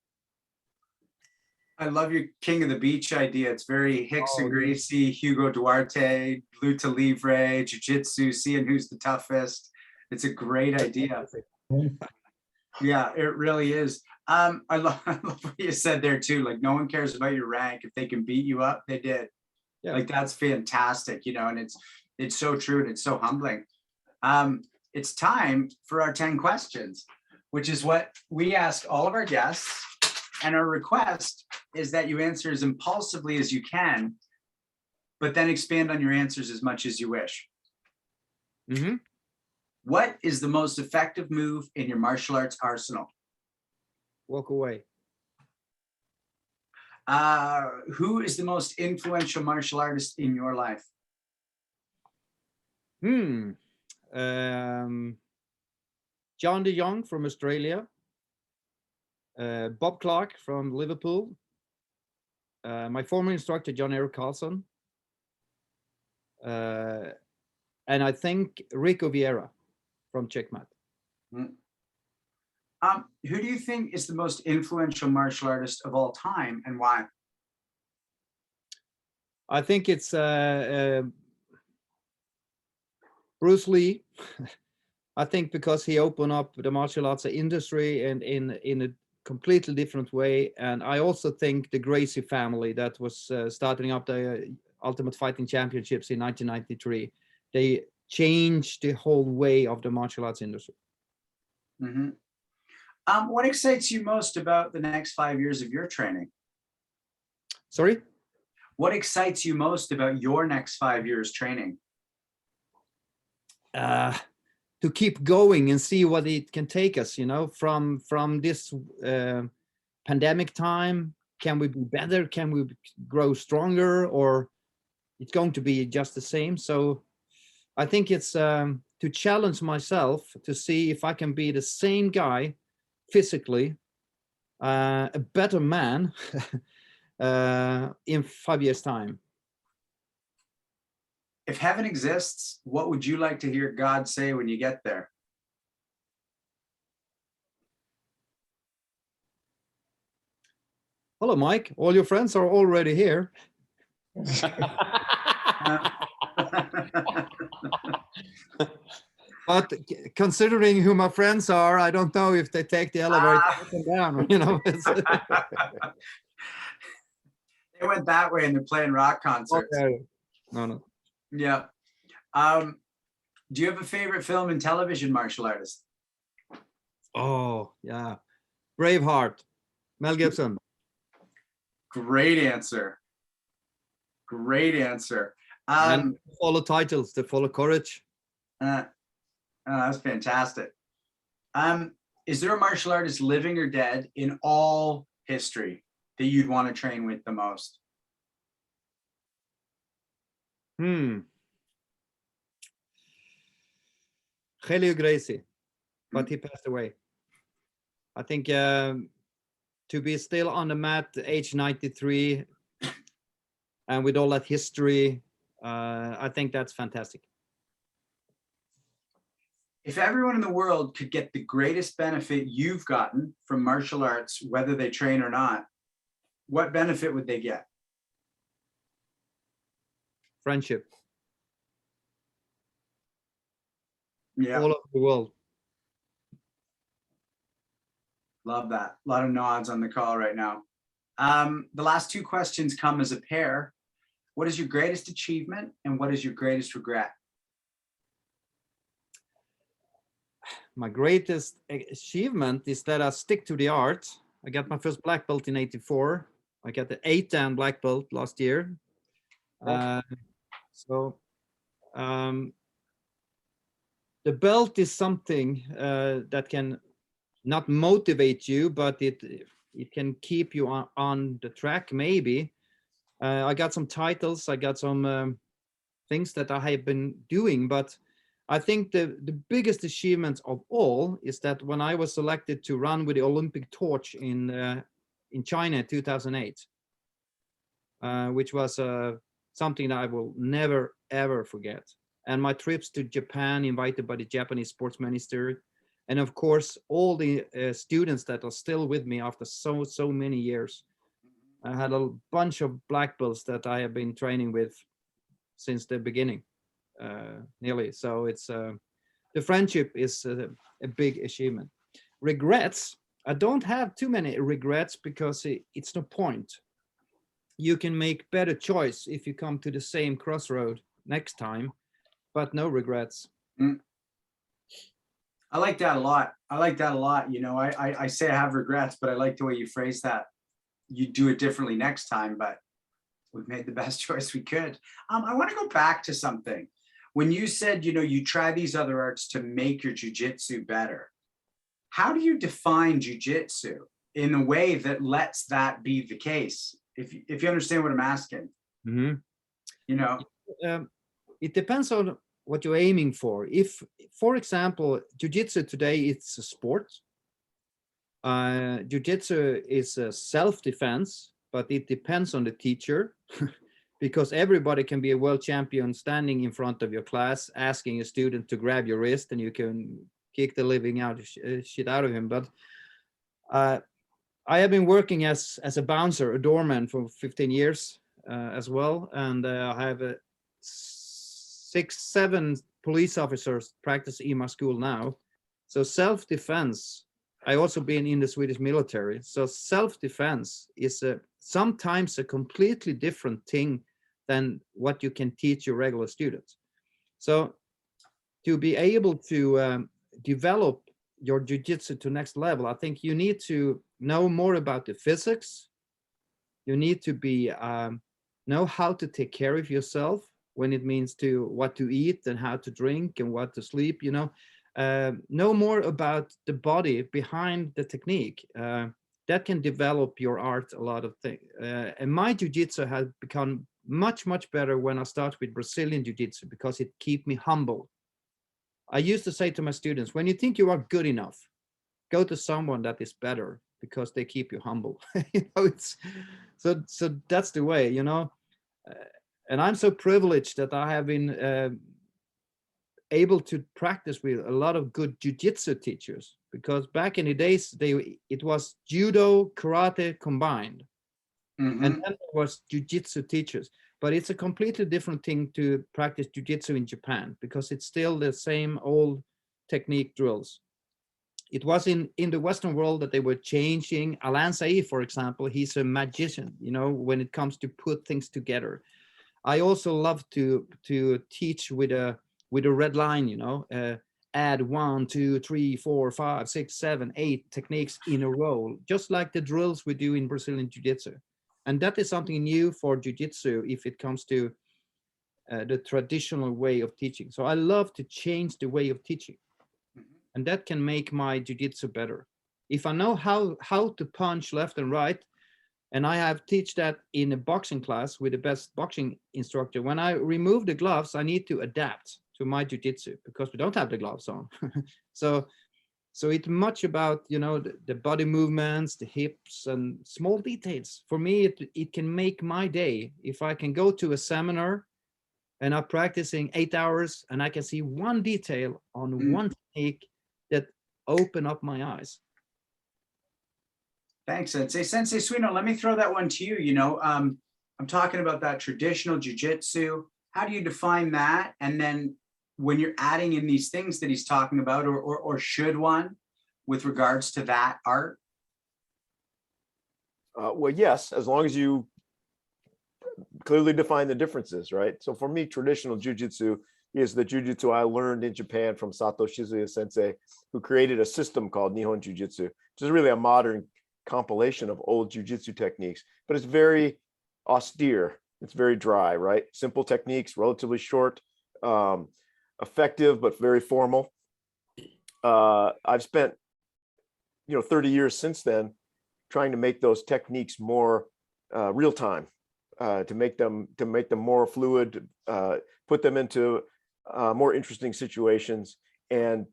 I love your King of the Beach idea. It's very Hicks and Oh, yeah. Gracie, Hugo Duarte, Luta Livre, Jiu-Jitsu, seeing who's the toughest. It's a great idea. Yeah, it really is. I love what you said there too. Like, no one cares about your rank. If they can beat you up, they did. Yeah. Like, that's fantastic, you know, and it's so true and it's so humbling. It's time for our 10 questions, which is what we ask all of our guests. And our request is that you answer as impulsively as you can, but then expand on your answers as much as you wish. Mm-hmm. What is the most effective move in your martial arts arsenal? Walk away. Who is the most influential martial artist in your life? John de Jong from Australia. Bob Clark from Liverpool. My former instructor, John Eric Carlson. And I think Rico Vieira from Checkmat. Who do you think is the most influential martial artist of all time and why? I think it's Bruce Lee. I think because he opened up the martial arts industry and in a completely different way. And I also think the Gracie family that was starting up the Ultimate Fighting Championships in 1993, they changed the whole way of the martial arts industry. Mm-hmm. What excites you most about the next 5 years of your training? Sorry? What excites you most about your next 5 years training? To keep going and see what it can take us, you know, from this pandemic time. Can we be better? Can we grow stronger? Or it's going to be just the same? So I think it's to challenge myself to see if I can be the same guy physically, a better man in 5 years' time. If heaven exists, what would you like to hear God say when you get there? Hello, Mike. All your friends are already here. But considering who my friends are, I don't know if they take the elevator up and down, you know. They went that way and they're playing rock concerts. Okay. No. Yeah. Do you have a favorite film and television martial artist? Oh, yeah. Braveheart, Mel Gibson. Great answer. Great answer. And follow titles, they follow courage. Oh, that's fantastic. Is there a martial artist, living or dead, in all history that you'd want to train with the most? Helio Gracie, but he passed away. I think to be still on the mat, age 93, and with all that history, I think that's fantastic. If everyone in the world could get the greatest benefit you've gotten from martial arts, whether they train or not, what benefit would they get? Friendship. Yeah, All over the world. love that. A lot of nods on the call right now. The last two questions come as a pair. What is your greatest achievement and what is your greatest regret? My greatest achievement is that I stick to the art. I got my first black belt in '84. I got the 8-dan black belt last year. The belt is something that can not motivate you, but it can keep you on the track, maybe. I got some titles, I got some things that I have been doing, but I think the biggest achievement of all is that when I was selected to run with the Olympic torch in China in 2008, which was something that I will never, ever forget. And my trips to Japan, invited by the Japanese sports minister, and of course, all the students that are still with me after so many years. I had a bunch of black belts that I have been training with since the beginning, nearly. So it's the friendship is a big achievement. Regrets, I don't have too many regrets because it's no point. You can make better choice if you come to the same crossroad next time, but no regrets. I like that a lot. I like that a lot. You know, I say I have regrets, but I like the way you phrase that. You do it differently next time, but we've made the best choice we could. I want to go back to something. When you said, you know, you try these other arts to make your jiu-jitsu better, how do you define jiu-jitsu in a way that lets that be the case? If you understand what I'm asking, you know, it depends on what you're aiming for. If, for example, jiu-jitsu today, it's a sport. Jiu-jitsu is a self-defense, but it depends on the teacher because everybody can be a world champion standing in front of your class, asking a student to grab your wrist and you can kick the living shit out of him. But I have been working as a bouncer, a doorman for 15 years as well. And I have 6-7 police officers practice in my school now. So self-defense, I also been in the Swedish military. So self-defense is sometimes a completely different thing than what you can teach your regular students. So to be able to develop your jiu-jitsu to next level, I think you need to know more about the physics. You need to be know how to take care of yourself when it means to what to eat and how to drink and what to sleep, you know. Know more about the body behind the technique. That can develop your art a lot of things. And my jiu-jitsu has become much better when I start with Brazilian jiu-jitsu because it keeps me humble. I used to say to my students, when you think you are good enough, go to someone that is better because they keep you humble. You know, it's so that's the way, you know. And I'm so privileged that I have been able to practice with a lot of good jiu-jitsu teachers, because back in the days it was judo, karate combined, and then there was jiu-jitsu teachers. But it's a completely different thing to practice jiu-jitsu in Japan because it's still the same old technique drills. It was in the Western world that they were changing. Alain Saï, for example, he's a magician, you know, when it comes to put things together. I also love to teach with a red line, you know, add 1, 2, 3, 4, 5, 6, 7, 8 techniques in a row, just like the drills we do in Brazilian Jiu-Jitsu. And that is something new for Jiu-Jitsu if it comes to the traditional way of teaching. So I love to change the way of teaching, and that can make my Jiu-Jitsu better. If I know how to punch left and right, and I have teach that in a boxing class with the best boxing instructor, when I remove the gloves, I need to adapt to my Jiu-Jitsu because we don't have the gloves on. So it's much about, you know, the body movements, the hips, and small details. For me, it can make my day. If I can go to a seminar and I'm practicing 8 hours and I can see one detail on one technique that open up my eyes. Thanks, Sensei. Sensei Suino, let me throw that one to you. You know, I'm talking about that traditional jiu-jitsu. How do you define that? And then when you're adding in these things that he's talking about, or should one, with regards to that art? Well, yes, as long as you clearly define the differences, right? So for me, traditional jiu-jitsu is the jiu-jitsu I learned in Japan from Sato Shizuya sensei, who created a system called Nihon Jiu-Jitsu, which is really a modern compilation of old jiu-jitsu techniques, but it's very austere. It's very dry, right? Simple techniques, relatively short, effective, but very formal. I've spent, 30 years since then trying to make those techniques more real time, to make them more fluid, put them into more interesting situations. And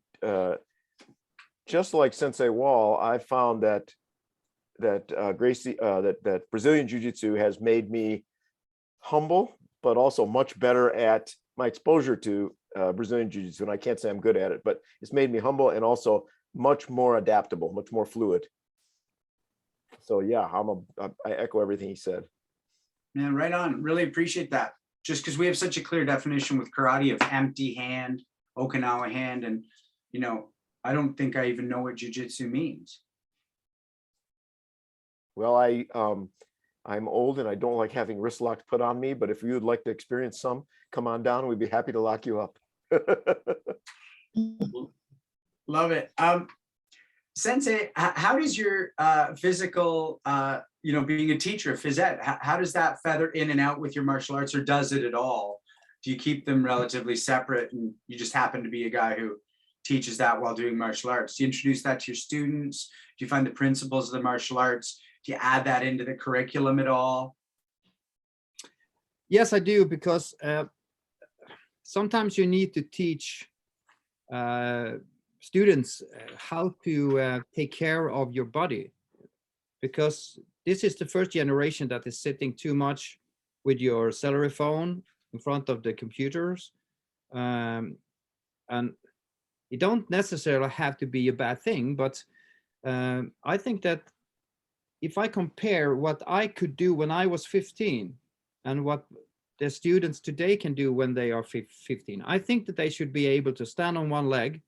just like Sensei Wall, I found that that Brazilian Jiu-Jitsu has made me humble, but also much better at my exposure to Brazilian Jiu-Jitsu. And I can't say I'm good at it, but it's made me humble and also much more adaptable, much more fluid. So yeah, I echo everything he said. Man, right on. Really appreciate that. Just because we have such a clear definition with karate of empty hand, Okinawa hand, and I don't think I even know what jiu-jitsu means. Well, I'm old and I don't like having wrist locks put on me, but if you would like to experience some, come on down. We'd be happy to lock you up. Love it. Sensei, how does your physical, being a teacher, phys ed, how does that feather in and out with your martial arts, or does it at all? Do you keep them relatively separate and you just happen to be a guy who teaches that while doing martial arts? Do you introduce that to your students? Do you find the principles of the martial arts? Do you add that into the curriculum at all? Yes, I do, because sometimes you need to teach students how to take care of your body, because this is the first generation that is sitting too much with your cellular phone in front of the computers. And it don't necessarily have to be a bad thing, but I think that if I compare what I could do when I was 15 and what the students today can do when they are 15, I think that they should be able to stand on one leg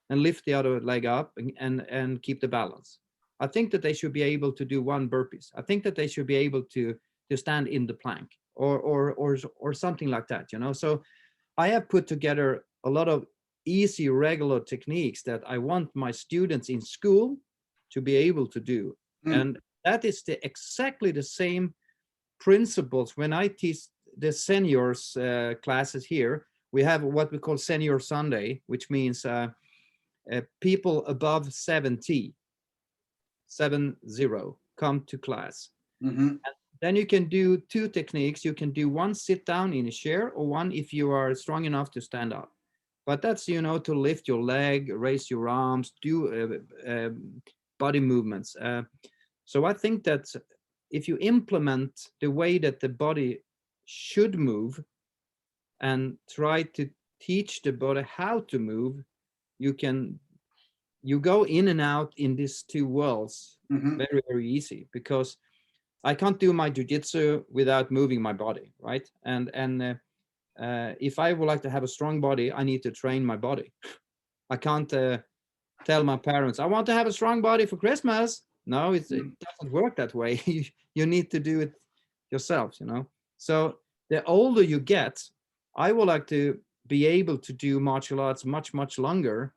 and lift the other leg up and keep the balance. I think that they should be able to do one burpees. I think that they should be able to stand in the plank or something like that, So I have put together a lot of easy, regular techniques that I want my students in school to be able to do. And that is exactly the same principles when I teach the seniors classes here. We have what we call Senior Sunday, which means people above 70 come to class. And then you can do two techniques. You can do one sit down in a chair, or one if you are strong enough to stand up. But that's, to lift your leg, raise your arms, do body movements. So I think that if you implement the way that the body should move and try to teach the body how to move, you go in and out in these two worlds very, very easy, because I can't do my jiu-jitsu without moving my body, right? And if I would like to have a strong body, I need to train my body. I can't tell my parents, I want to have a strong body for Christmas. No, it doesn't work that way. You need to do it yourself, So the older you get, I would like to be able to do martial arts much, much longer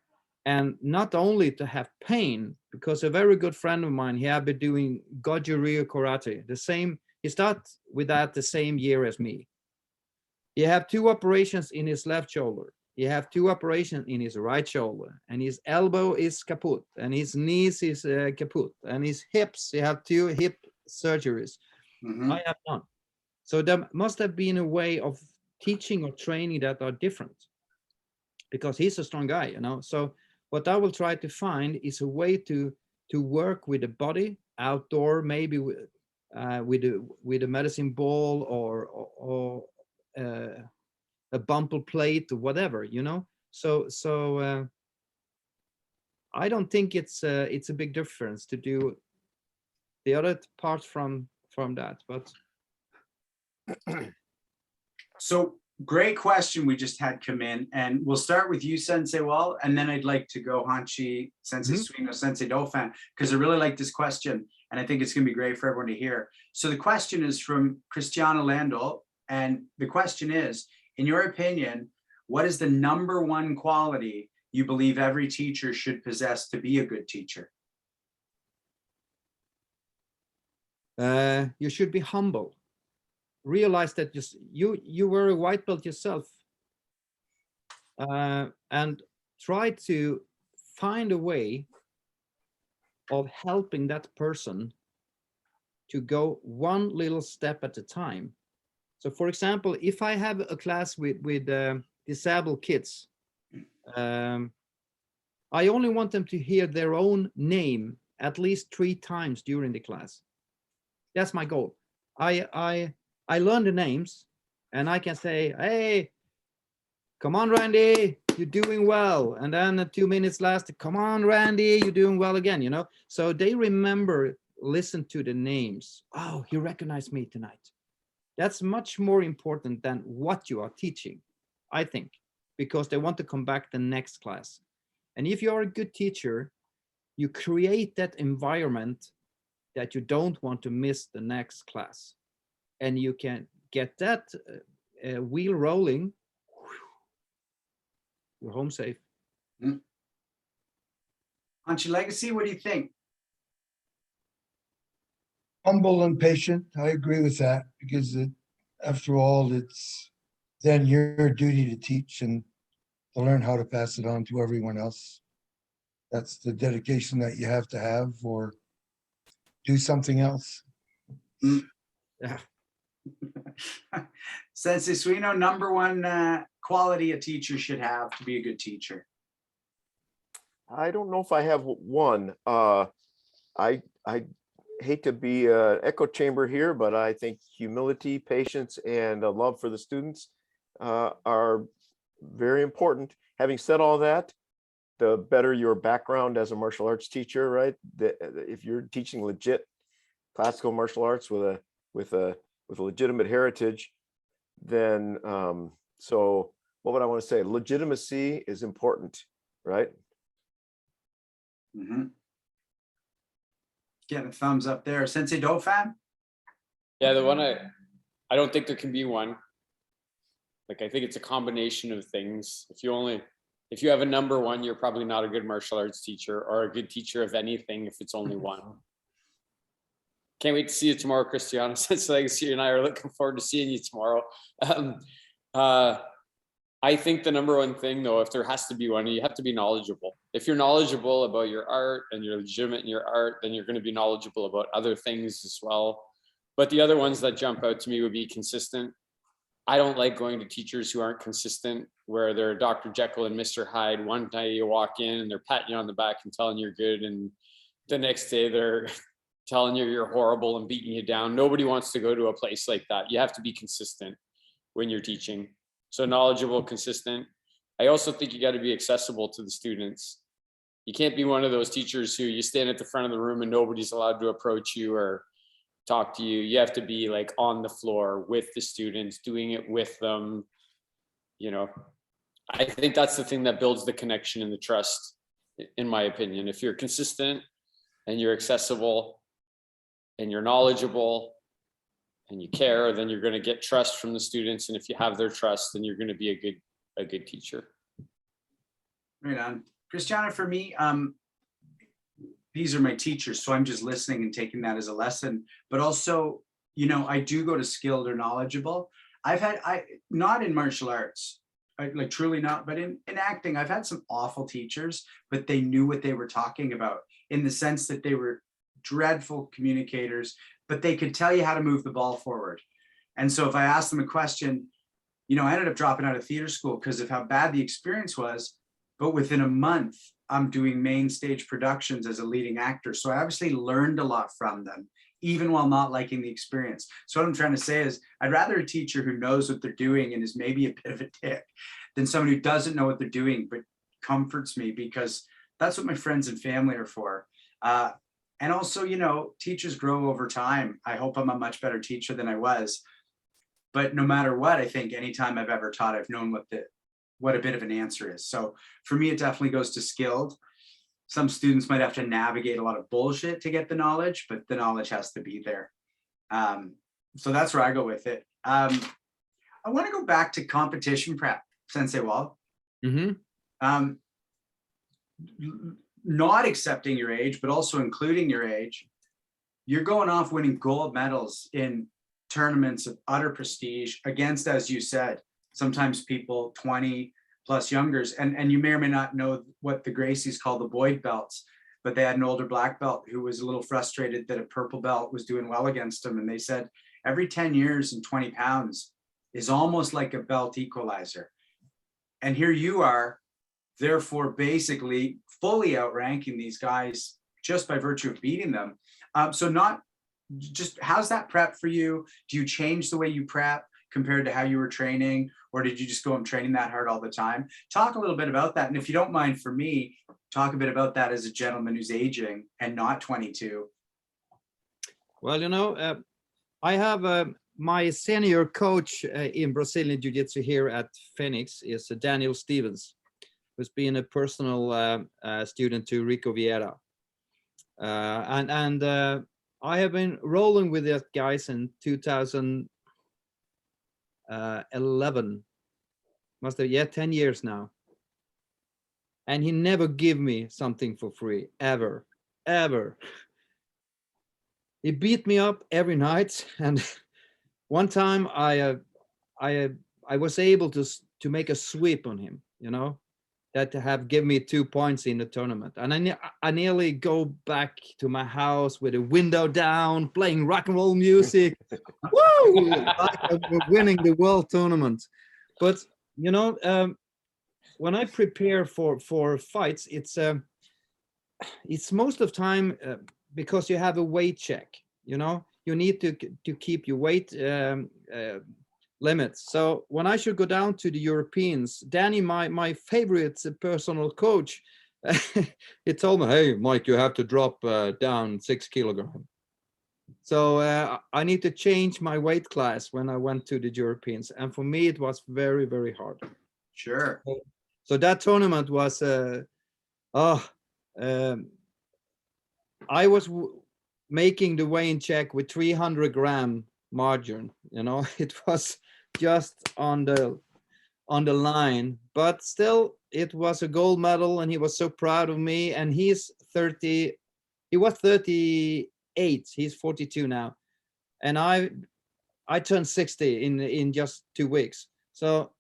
and not only to have pain, because a very good friend of mine, he had been doing Goju Ryu karate, the same, he started with that the same year as me. He had 2 operations in his left shoulder. He had 2 operations in his right shoulder, and his elbow is kaput, and his knees is kaput, and his hips, he had 2 hip surgeries. I have none. So there must have been a way of teaching or training that are different, because he's a strong guy, you know. So what I will try to find is a way to work with the body outdoor, maybe with a medicine ball or a bumper plate or whatever, you know. So I don't think it's a big difference to do the other part from that, but So great question we just had come in, and we'll start with you, Sensei Wall, and then I'd like to go Hanshi, Sensei Suino, Sensei Dauphin, because I really like this question, and I think it's going to be great for everyone to hear. So the question is from Christiana Landl, and the question is, in your opinion, what is the #1 quality you believe every teacher should possess to be a good teacher? you should be humble. Realize that you were a white belt yourself, and try to find a way of helping that person to go one little step at a time. So for example, if I have a class with disabled kids, I only want them to hear their own name at least 3 times during the class. That's my goal. I learn the names, and I can say, hey, come on, Randy, you're doing well. And then 2 minutes last, come on, Randy, you're doing well again, you know? So they remember, listen to the names. Oh, he recognized me tonight. That's much more important than what you are teaching, I think, because they want to come back the next class. And if you're a good teacher, you create that environment that you don't want to miss the next class. And you can get that wheel rolling, you're home safe. Hanshi Legacy, what do you think? Humble and patient. I agree with that, because after all, it's then your duty to teach and to learn how to pass it on to everyone else. That's the dedication that you have to have, or do something else. Yeah. Sensei Suino, #1 quality a teacher should have to be a good teacher. I don't know if I have one. I hate to be an echo chamber here, but I think humility, patience, and a love for the students are very important. Having said all that, the better your background as a martial arts teacher, right? If you're teaching legit classical martial arts with a legitimate heritage, then so what would I want to say? Legitimacy is important, right? Getting a thumbs up there. Sensei Dauphin? Yeah, the one I don't think there can be one. Like, I think it's a combination of things. If you have a #1, you're probably not a good martial arts teacher, or a good teacher of anything if it's only one. Can't wait to see you tomorrow, Christiana. Sensei Legacy and I are looking forward to seeing you tomorrow. I think the #1 thing, though, if there has to be one, you have to be knowledgeable. If you're knowledgeable about your art and you're legitimate in your art, then you're going to be knowledgeable about other things as well. But the other ones that jump out to me would be consistent. I don't like going to teachers who aren't consistent, where they're Dr. Jekyll and Mr. Hyde. One day you walk in and they're patting you on the back and telling you you're good, and the next day they're telling you you're horrible and beating you down. Nobody wants to go to a place like that. You have to be consistent when you're teaching. So knowledgeable, consistent. I also think you got to be accessible to the students. You can't be one of those teachers who you stand at the front of the room and nobody's allowed to approach you or talk to you. You have to be like on the floor with the students, doing it with them. You know, I think that's the thing that builds the connection and the trust, in my opinion. If you're consistent and you're accessible and you're knowledgeable and you care, then you're going to get trust from the students. And if you have their trust, then you're going to be a good teacher. Right on. Christiana, for me, these are my teachers, so I'm just listening and taking that as a lesson. But also, you know, I do go to skilled or knowledgeable. Not in martial arts, like truly not, but in acting, I've had some awful teachers, but they knew what they were talking about, in the sense that they were dreadful communicators, but they could tell you how to move the ball forward. And so if I asked them a question, you know, I ended up dropping out of theater school because of how bad the experience was. But within a month, I'm doing main stage productions as a leading actor. So I obviously learned a lot from them, even while not liking the experience. So what I'm trying to say is, I'd rather a teacher who knows what they're doing and is maybe a bit of a dick than someone who doesn't know what they're doing, but comforts me, because that's what my friends and family are for. And also, you know, teachers grow over time. I hope I'm a much better teacher than I was. But no matter what, I think anytime I've ever taught, I've known what a bit of an answer is. So for me, it definitely goes to skilled. Some students might have to navigate a lot of bullshit to get the knowledge, but the knowledge has to be there. So that's where I go with it. I want to go back to competition prep, Sensei Wall. Mm-hmm. Not accepting your age, but also including your age. You're going off winning gold medals in tournaments of utter prestige against, as you said, sometimes people 20 plus youngers. And you may or may not know what the Gracies call the Boyd belts, but they had an older black belt who was a little frustrated that a purple belt was doing well against him. And they said, every 10 years and 20 pounds is almost like a belt equalizer. And here you are, therefore basically fully outranking these guys just by virtue of beating them. So not just, how's that prep for you? Do you change the way you prep compared to how you were training, or did you just go and training that hard all the time? Talk a little bit about that. And if you don't mind, for me, talk a bit about that as a gentleman who's aging and not 22. Well, you know, I have my senior coach in Brazilian Jiu-Jitsu here at Fenix is Daniel Stevens, who's been a personal student to Rico Vieira. And I have been rolling with that guys in 2011. Must have, 10 years now. And he never give me something for free, ever. He beat me up every night. And one time I was able to make a sweep on him, you know, that have given me 2 points in the tournament. And I nearly go back to my house with the window down, playing rock and roll music. Woo! Like we're winning the world tournament. But, you know, when I prepare for fights, it's most of the time because you have a weight check, you know, you need to keep your weight limits. So when I should go down to the Europeans, Danny, my favorite personal coach, he told me, hey, Mike, you have to drop down 6 kilograms. So I need to change my weight class when I went to the Europeans. And for me, it was very, very hard. Sure. So that tournament was, I was making the weigh-in check with 300-gram margin, you know, it was just on the line, but still it was a gold medal, and he was so proud of me. And he was 38, he's 42 now, and I turned 60 in just 2 weeks. So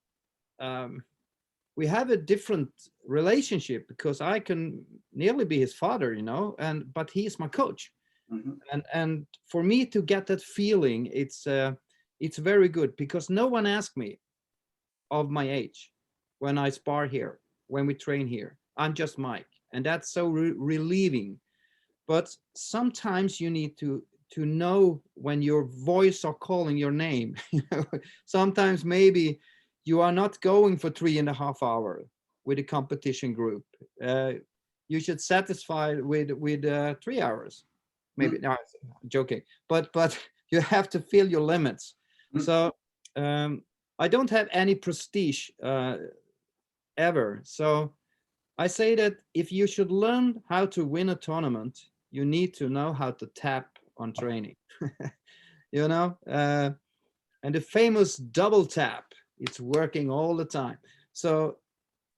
we have a different relationship because I can nearly be his father, you know, but he's my coach. Mm-hmm. And for me to get that feeling, it's very good, because no one asked me of my age when I spar here, when we train here. I'm just Mike, and that's so relieving. But sometimes you need to know when your voice are calling your name. Sometimes maybe you are not going for 3.5 hours with a competition group. You should satisfy with 3 hours. Maybe, no, I'm joking, but you have to feel your limits. So I don't have any prestige ever. So I say that if you should learn how to win a tournament, you need to know how to tap on training. You know, and the famous double tap, it's working all the time. So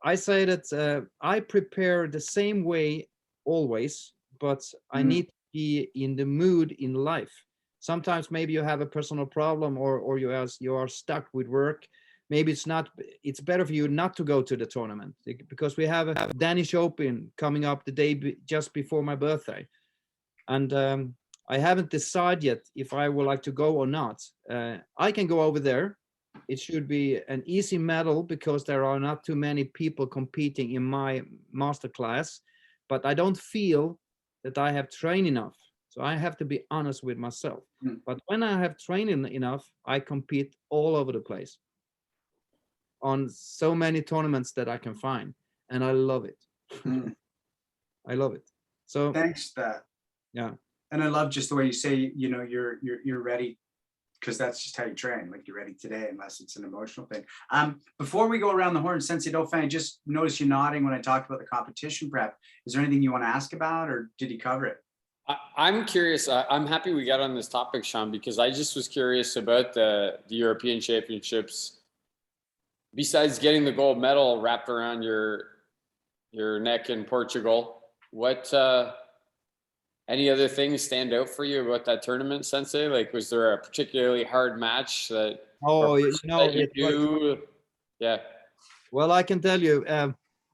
I say that I prepare the same way always, but I Mm. need to be in the mood in life. Sometimes maybe you have a personal problem, or you are stuck with work. Maybe it's better for you not to go to the tournament, because we have a Danish Open coming up the day just before my birthday, and I haven't decided yet if I would like to go or not. I can go over there. It should be an easy medal because there are not too many people competing in my master class, but I don't feel that I have trained enough. So I have to be honest with myself. Mm. But when I have trained enough, I compete all over the place on so many tournaments that I can find, and I love it. Mm. I love it. So Thanks for that. yeah. And I love just the way you say, you know, you're ready, because that's just how you train. Like, you're ready today, unless it's an emotional thing. Before we go around the horn, Sensei Dauphin, I just noticed you nodding when I talked about the competition prep. Is there anything you want to ask about, or did he cover it? I'm curious. I'm happy we got on this topic, Sean, because I just was curious about the European Championships. Besides getting the gold medal wrapped around your neck in Portugal, what any other things stand out for you about that tournament, Sensei? Like, was there a particularly hard match that? Oh, or you know, that you do? Yeah. well, I can tell you,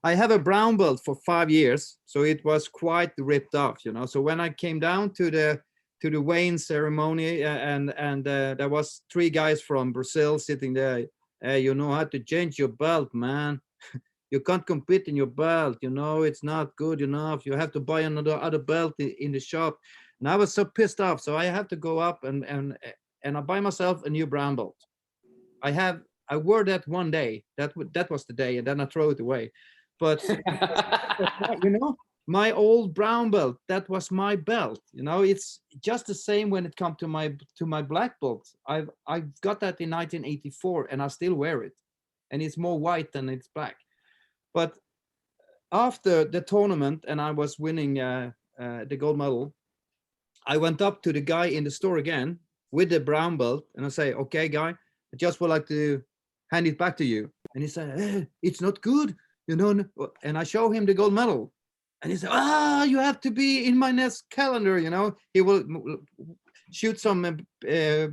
I have a brown belt for 5 years, so it was quite ripped off, you know. So when I came down to the weighing ceremony, and there was 3 guys from Brazil sitting there. Hey, you know how to change your belt, man. You can't compete in your belt, you know, it's not good enough. You have to buy another other belt in the shop. And I was so pissed off. So I have to go up and I buy myself a new brown belt. I wore that one day. That was the day, and then I throw it away. But you know, my old brown belt, that was my belt. You know, it's just the same when it comes to my black belt. I've got that in 1984, and I still wear it, and it's more white than it's black. But after the tournament, and I was winning the gold medal, I went up to the guy in the store again with the brown belt, and I say, "Okay, guy, I just would like to hand it back to you." And he said, "It's not good, you know." And I show him the gold medal, and he said, "You have to be in my next calendar, you know." He will shoot some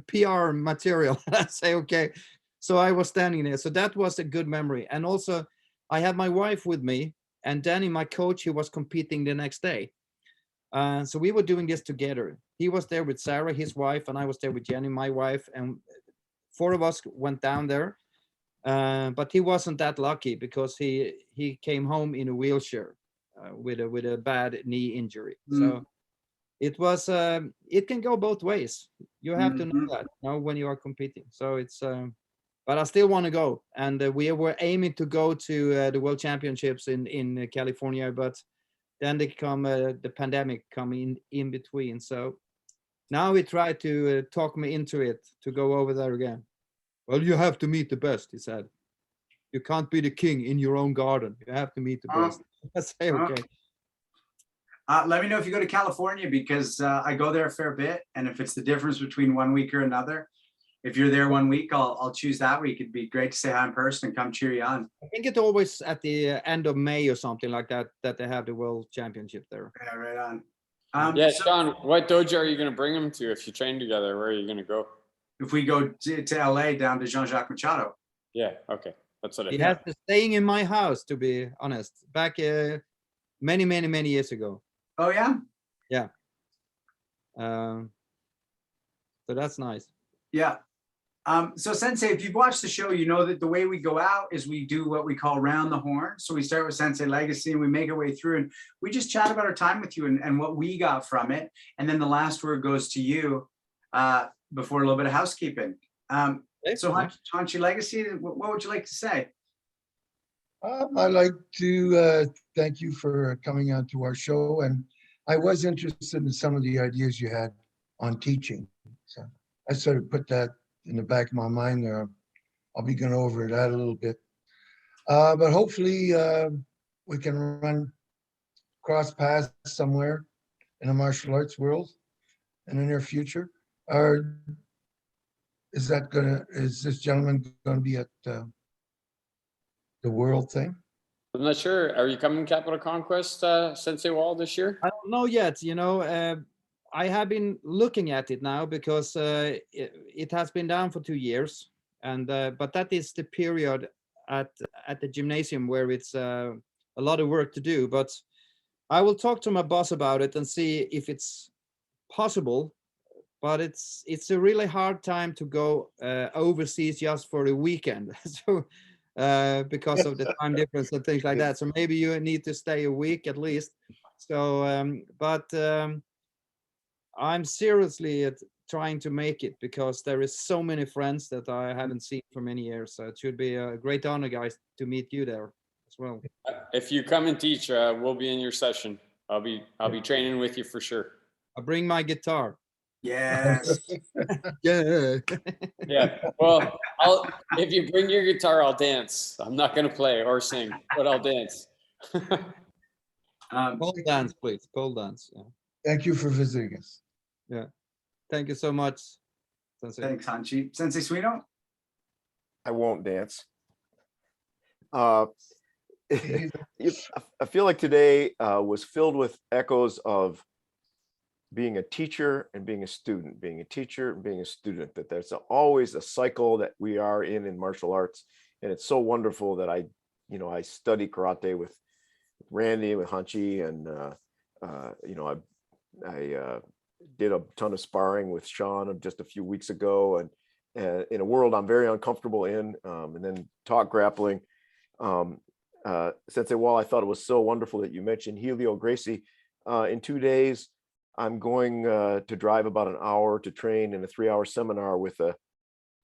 PR material. I say, "Okay." So I was standing there. So that was a good memory. And also, I had my wife with me, and Danny, my coach, he was competing the next day. So we were doing this together. He was there with Sarah, his wife, and I was there with Jenny, my wife, and 4 of us went down there. But he wasn't that lucky because he came home in a wheelchair with a bad knee injury. So it was it can go both ways. You have to know that, you know, when you are competing. So it's but I still want to go, and we were aiming to go to the World Championships in California, but then the pandemic come in between. So now we try to talk me into it to go over there again. Well, you have to meet the best, he said. You can't be the king in your own garden. You have to meet the best. I say, okay. Let me know if you go to California, because I go there a fair bit, and if it's the difference between 1 week or another, if you're there 1 week, I'll choose that week. It'd be great to say hi in person and come cheer you on. I think it's always at the end of May or something like that they have the World Championship there. Yeah, right on. Yeah, Sean, what dojo are you going to bring him to if you train together? Where are you going to go? If we go to LA, down to Jean-Jacques Machado. Yeah, okay. That's what I He thought. has to staying in my house, to be honest, back many years ago. Oh, yeah? Yeah. So that's nice. Yeah. So Sensei, if you've watched the show, you know that the way we go out is we do what we call round the horn. So we start with Sensei Legacy and we make our way through, and we just chat about our time with you and what we got from it. And then the last word goes to you before a little bit of housekeeping. So Hanchi Legacy, what would you like to say? I'd like to thank you for coming on to our show. And I was interested in some of the ideas you had on teaching. So I sort of put that in the back of my mind there. I'll be going over that a little bit. But hopefully we can cross paths somewhere in the martial arts world in the near future. Or is this gentleman going to be at the world thing? I'm not sure. Are you coming Capital Conquest, Sensei Wall, this year? I don't know yet. I have been looking at it now because it has been down for 2 years, and but that is the period at the gymnasium where it's a lot of work to do. But I will talk to my boss about it and see if it's possible. But it's a really hard time to go overseas just for a weekend. So because of the time difference and things like that. So maybe you need to stay a week at least. So, I'm seriously trying to make it because there is so many friends that I haven't seen for many years. So it should be a great honor, guys, to meet you there as well. If you come and teach, we'll be in your session. I'll be training with you for sure. I'll bring my guitar. Yes. Yeah. Yeah. Well, if you bring your guitar, I'll dance. I'm not going to play or sing, but I'll dance. Pole dance, please. Pole dance. Yeah. Thank you for visiting us. Yeah. Thank you so much, Sensei. Thanks, Hanchi. Sensei Suino? I won't dance. I feel like today was filled with echoes of being a teacher and being a student, being a teacher and being a student, that there's always a cycle that we are in martial arts. And it's so wonderful that I study karate with Randy, with Hanchi, and I did a ton of sparring with Sean just a few weeks ago, and in a world I'm very uncomfortable in, and then talk grappling. Sensei Wall, I thought it was so wonderful that you mentioned Helio Gracie. In 2 days, I'm going to drive about an hour to train in a 3-hour seminar with a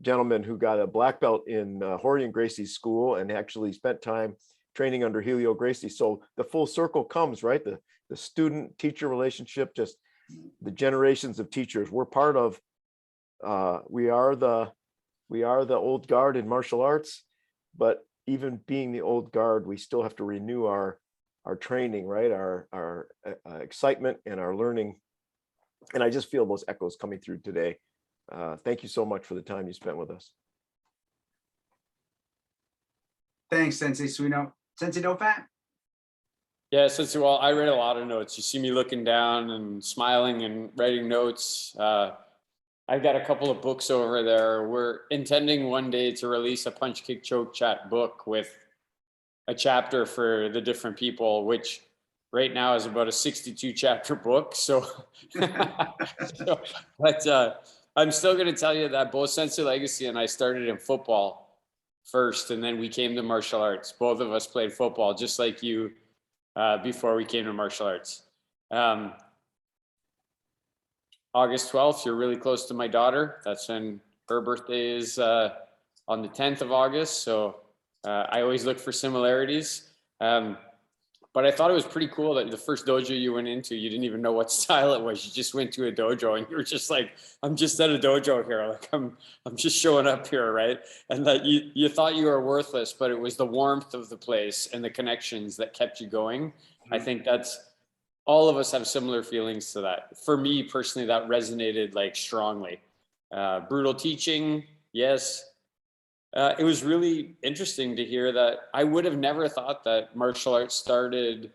gentleman who got a black belt in Horian Gracie's school and actually spent time training under Helio Gracie. So the full circle comes, right? The student-teacher relationship, just the generations of teachers. We're part of. We are the old guard in martial arts, but even being the old guard, we still have to renew our training, right? Our excitement and our learning. And I just feel those echoes coming through today. Thank you so much for the time you spent with us. Thanks, Sensei Suino. Sensei Dofat? Yeah, Sensei Wall, I read a lot of notes. You see me looking down and smiling and writing notes. I've got a couple of books over there. We're intending one day to release a punch, kick, choke, chat book with a chapter for the different people, which right now is about a 62 chapter book. So, but I'm still going to tell you that both Sensei Legacy and I started in football first, and then we came to martial arts. Both of us played football, just like you, before we came to martial arts. August 12th, you're really close to my daughter. That's when her birthday is on the 10th of August. So I always look for similarities. But I thought it was pretty cool that the first dojo you went into, you didn't even know what style it was. You just went to a dojo and you were just like, I'm just at a dojo here. Like I'm just showing up here, right? And that you thought you were worthless, but it was the warmth of the place and the connections that kept you going. I think that's, all of us have similar feelings to that. For me personally, that resonated like strongly. Brutal teaching, yes. It was really interesting to hear that. I would have never thought that martial arts started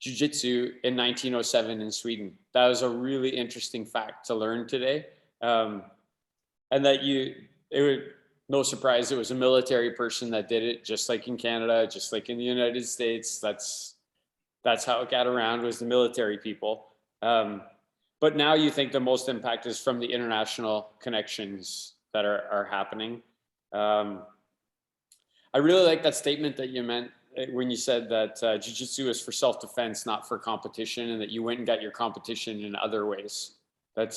jiu-jitsu in 1907 in Sweden. That was a really interesting fact to learn today. And that no surprise, it was a military person that did it, just like in Canada, just like in the United States. That's how it got around, was the military people. But now you think the most impact is from the international connections that are happening. I really like that statement that you meant when you said that jiu-jitsu is for self-defense, not for competition, and that you went and got your competition in other ways. I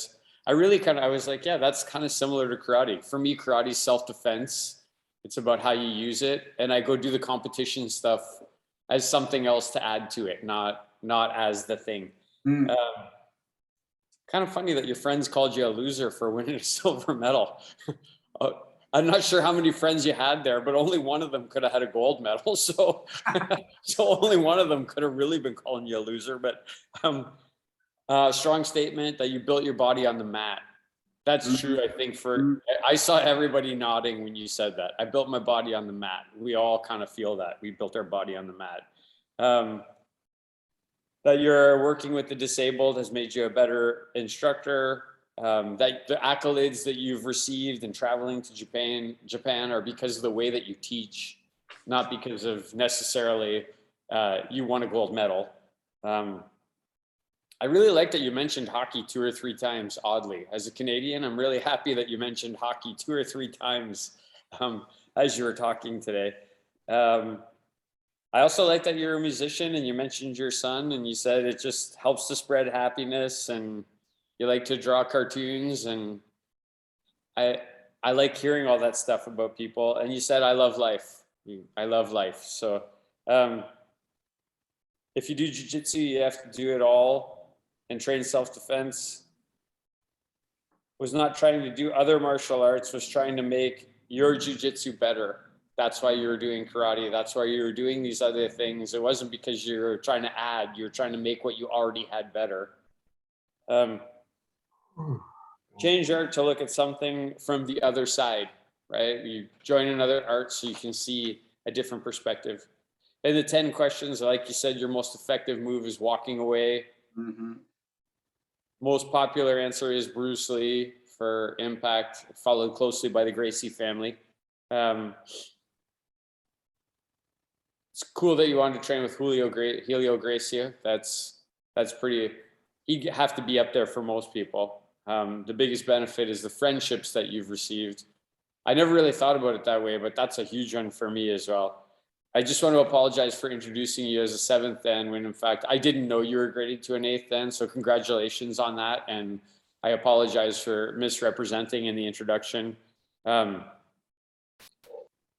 was like, yeah, that's kind of similar to karate. For me, karate is self-defense. It's about how you use it. And I go do the competition stuff as something else to add to it, not as the thing. Kind of funny that your friends called you a loser for winning a silver medal. I'm not sure how many friends you had there, but only one of them could have had a gold medal. So, so only one of them could have really been calling you a loser. But strong statement that you built your body on the mat. That's true, I think. I saw everybody nodding when you said that. I built my body on the mat. We all kind of feel that. We built our body on the mat. that you're working with the disabled has made you a better instructor, that the accolades that you've received in traveling to Japan are because of the way that you teach, not because of necessarily you won a gold medal. I really like that you mentioned hockey 2 or 3 times, oddly. As a Canadian, I'm really happy that you mentioned hockey 2 or 3 times as you were talking today. I also like that you're a musician and you mentioned your son and you said it just helps to spread happiness and you like to draw cartoons, and I like hearing all that stuff about people. And you said, I love life. I love life. So if you do jiu-jitsu, you have to do it all and train self-defense. Was not trying to do other martial arts, was trying to make your jiu-jitsu better. That's why you were doing karate. That's why you were doing these other things. It wasn't because you were trying to add, you were trying to make what you already had better. Change art to look at something from the other side, right? You join another art so you can see a different perspective. And the 10 questions, like you said, your most effective move is walking away. Mm-hmm. Most popular answer is Bruce Lee for impact, followed closely by the Gracie family. It's cool that you wanted to train with Helio Gracie. That's pretty, he'd have to be up there for most people. The biggest benefit is the friendships that you've received. I never really thought about it that way, but that's a huge one for me as well. I just want to apologize for introducing you as a 7th Dan when in fact I didn't know you were graded to an 8th Dan, so congratulations on that. And I apologize for misrepresenting in the introduction.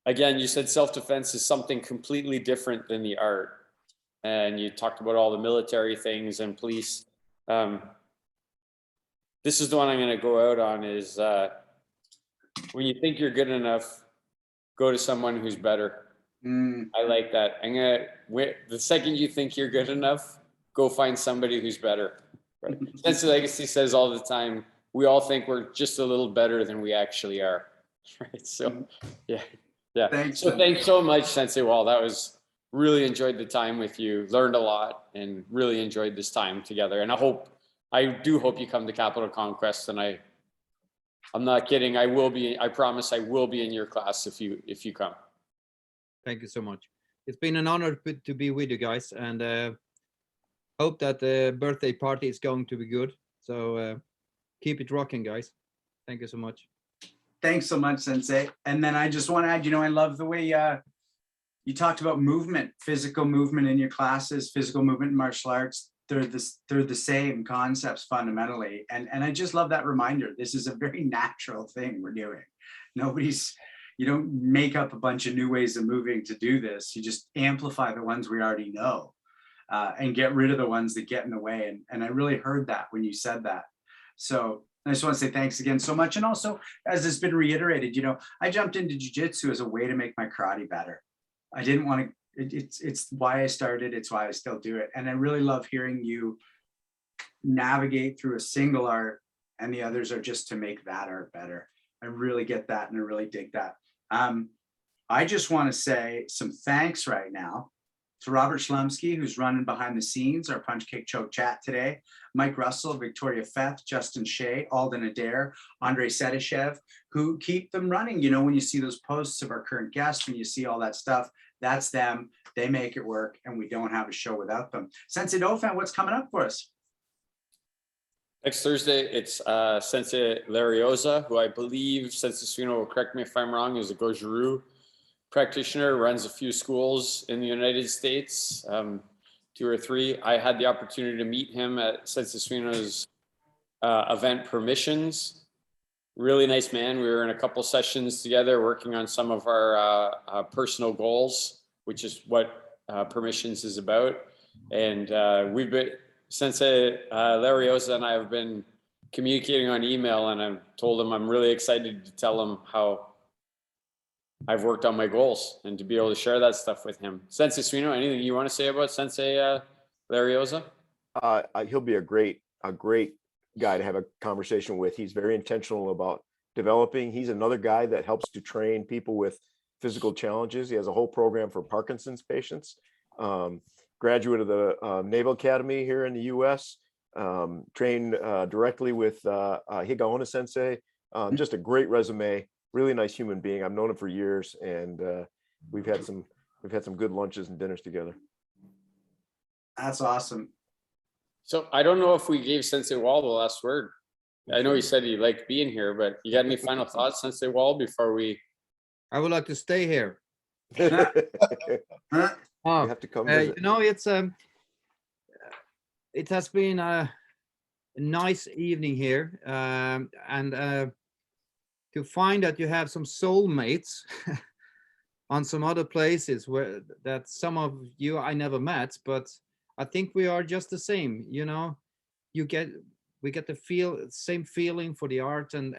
Again, you said self-defense is something completely different than the art. And you talked about all the military things and police. This is the one I'm going to go out on is when you think you're good enough, go to someone who's better. I like that. The second you think you're good enough, go find somebody who's better. Right? Sensei Legacy says all the time, we all think we're just a little better than we actually are. Right? So, yeah. Thanks. So thanks so much, Sensei Wall. That was really enjoyed the time with you. Learned a lot and really enjoyed this time together. And I do hope you come to Capital Conquest. And I'm not kidding. I promise I will be in your class if you come. Thank you so much. It's been an honor to be with you guys, and hope that the birthday party is going to be good. So keep it rocking, guys. Thank you so much. Thanks so much, Sensei. And then I just want to add, I love the way you talked about movement, physical movement in your classes, physical movement in martial arts. They're the same concepts fundamentally. And I just love that reminder. This is a very natural thing we're doing. You don't make up a bunch of new ways of moving to do this. You just amplify the ones we already know and get rid of the ones that get in the way. And I really heard that when you said that. So I just want to say thanks again so much. And also, as has been reiterated, I jumped into jiu-jitsu as a way to make my karate better. I didn't want to, it's why I started. It's why I still do it. And I really love hearing you navigate through a single art and the others are just to make that art better. I really get that and I really dig that. I just want to say some thanks right now to Robert Schlumsky, who's running behind the scenes, our Punch Kick Choke chat today, Mike Russell, Victoria Feth, Justin Shea, Alden Adair, Andrei Sedishev, who keep them running. When you see those posts of our current guests, when you see all that stuff, that's them. They make it work, and we don't have a show without them. Sensei Dauphin, what's coming up for us? Next Thursday, it's Sensei Lariosa, who I believe, Sensei Suino will correct me if I'm wrong, is a Goju-Ryu practitioner, runs a few schools in the United States, 2 or 3. I had the opportunity to meet him at Sensei Suino's event Permissions. Really nice man. We were in a couple sessions together working on some of our personal goals, which is what Permissions is about. And Sensei Lariosa and I have been communicating on email, and I've told him I'm really excited to tell him how I've worked on my goals and to be able to share that stuff with him. Sensei Suino, anything you want to say about Sensei Lariosa? He'll be a great guy to have a conversation with. He's very intentional about developing. He's another guy that helps to train people with physical challenges. He has a whole program for Parkinson's patients. graduate of the Naval Academy here in the U.S. Trained directly with Higaonna Sensei. Just a great resume, really nice human being. I've known him for years, and we've had some good lunches and dinners together. That's awesome. So I don't know if we gave Sensei Wall the last word. I know he said he liked being here, but you got any final thoughts, Sensei Wall, before we? I would like to stay here. You Oh, have to come visit. you know, it has been a nice evening here, and to find that you have some soulmates on some other places where that some of you I never met, but I think we are just the same. You know, we get the same feeling for the art, and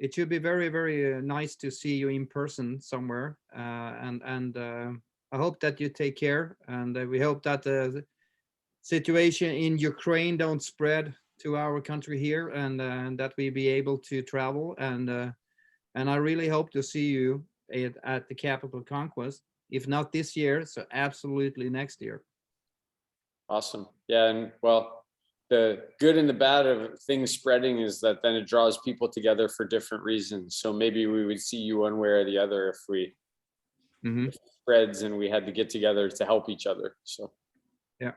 it should be very, very nice to see you in person somewhere. And I hope that you take care, and we hope that the situation in Ukraine don't spread to our country here, and that we be able to travel. And I really hope to see you at the Capital Conquest, if not this year, so absolutely next year. Awesome. Yeah, and well, the good and the bad of things spreading is that then it draws people together for different reasons. So maybe we would see you one way or the other if if it spreads and we had to get together to help each other. So yeah.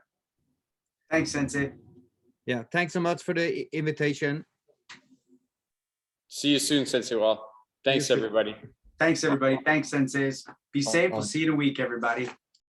Thanks, Sensei. Yeah, thanks so much for the invitation. see you soon, Sensei Wall. Thanks, everybody. Thanks, everybody. Thanks, Senseis. Be safe. We'll see you in a week, everybody.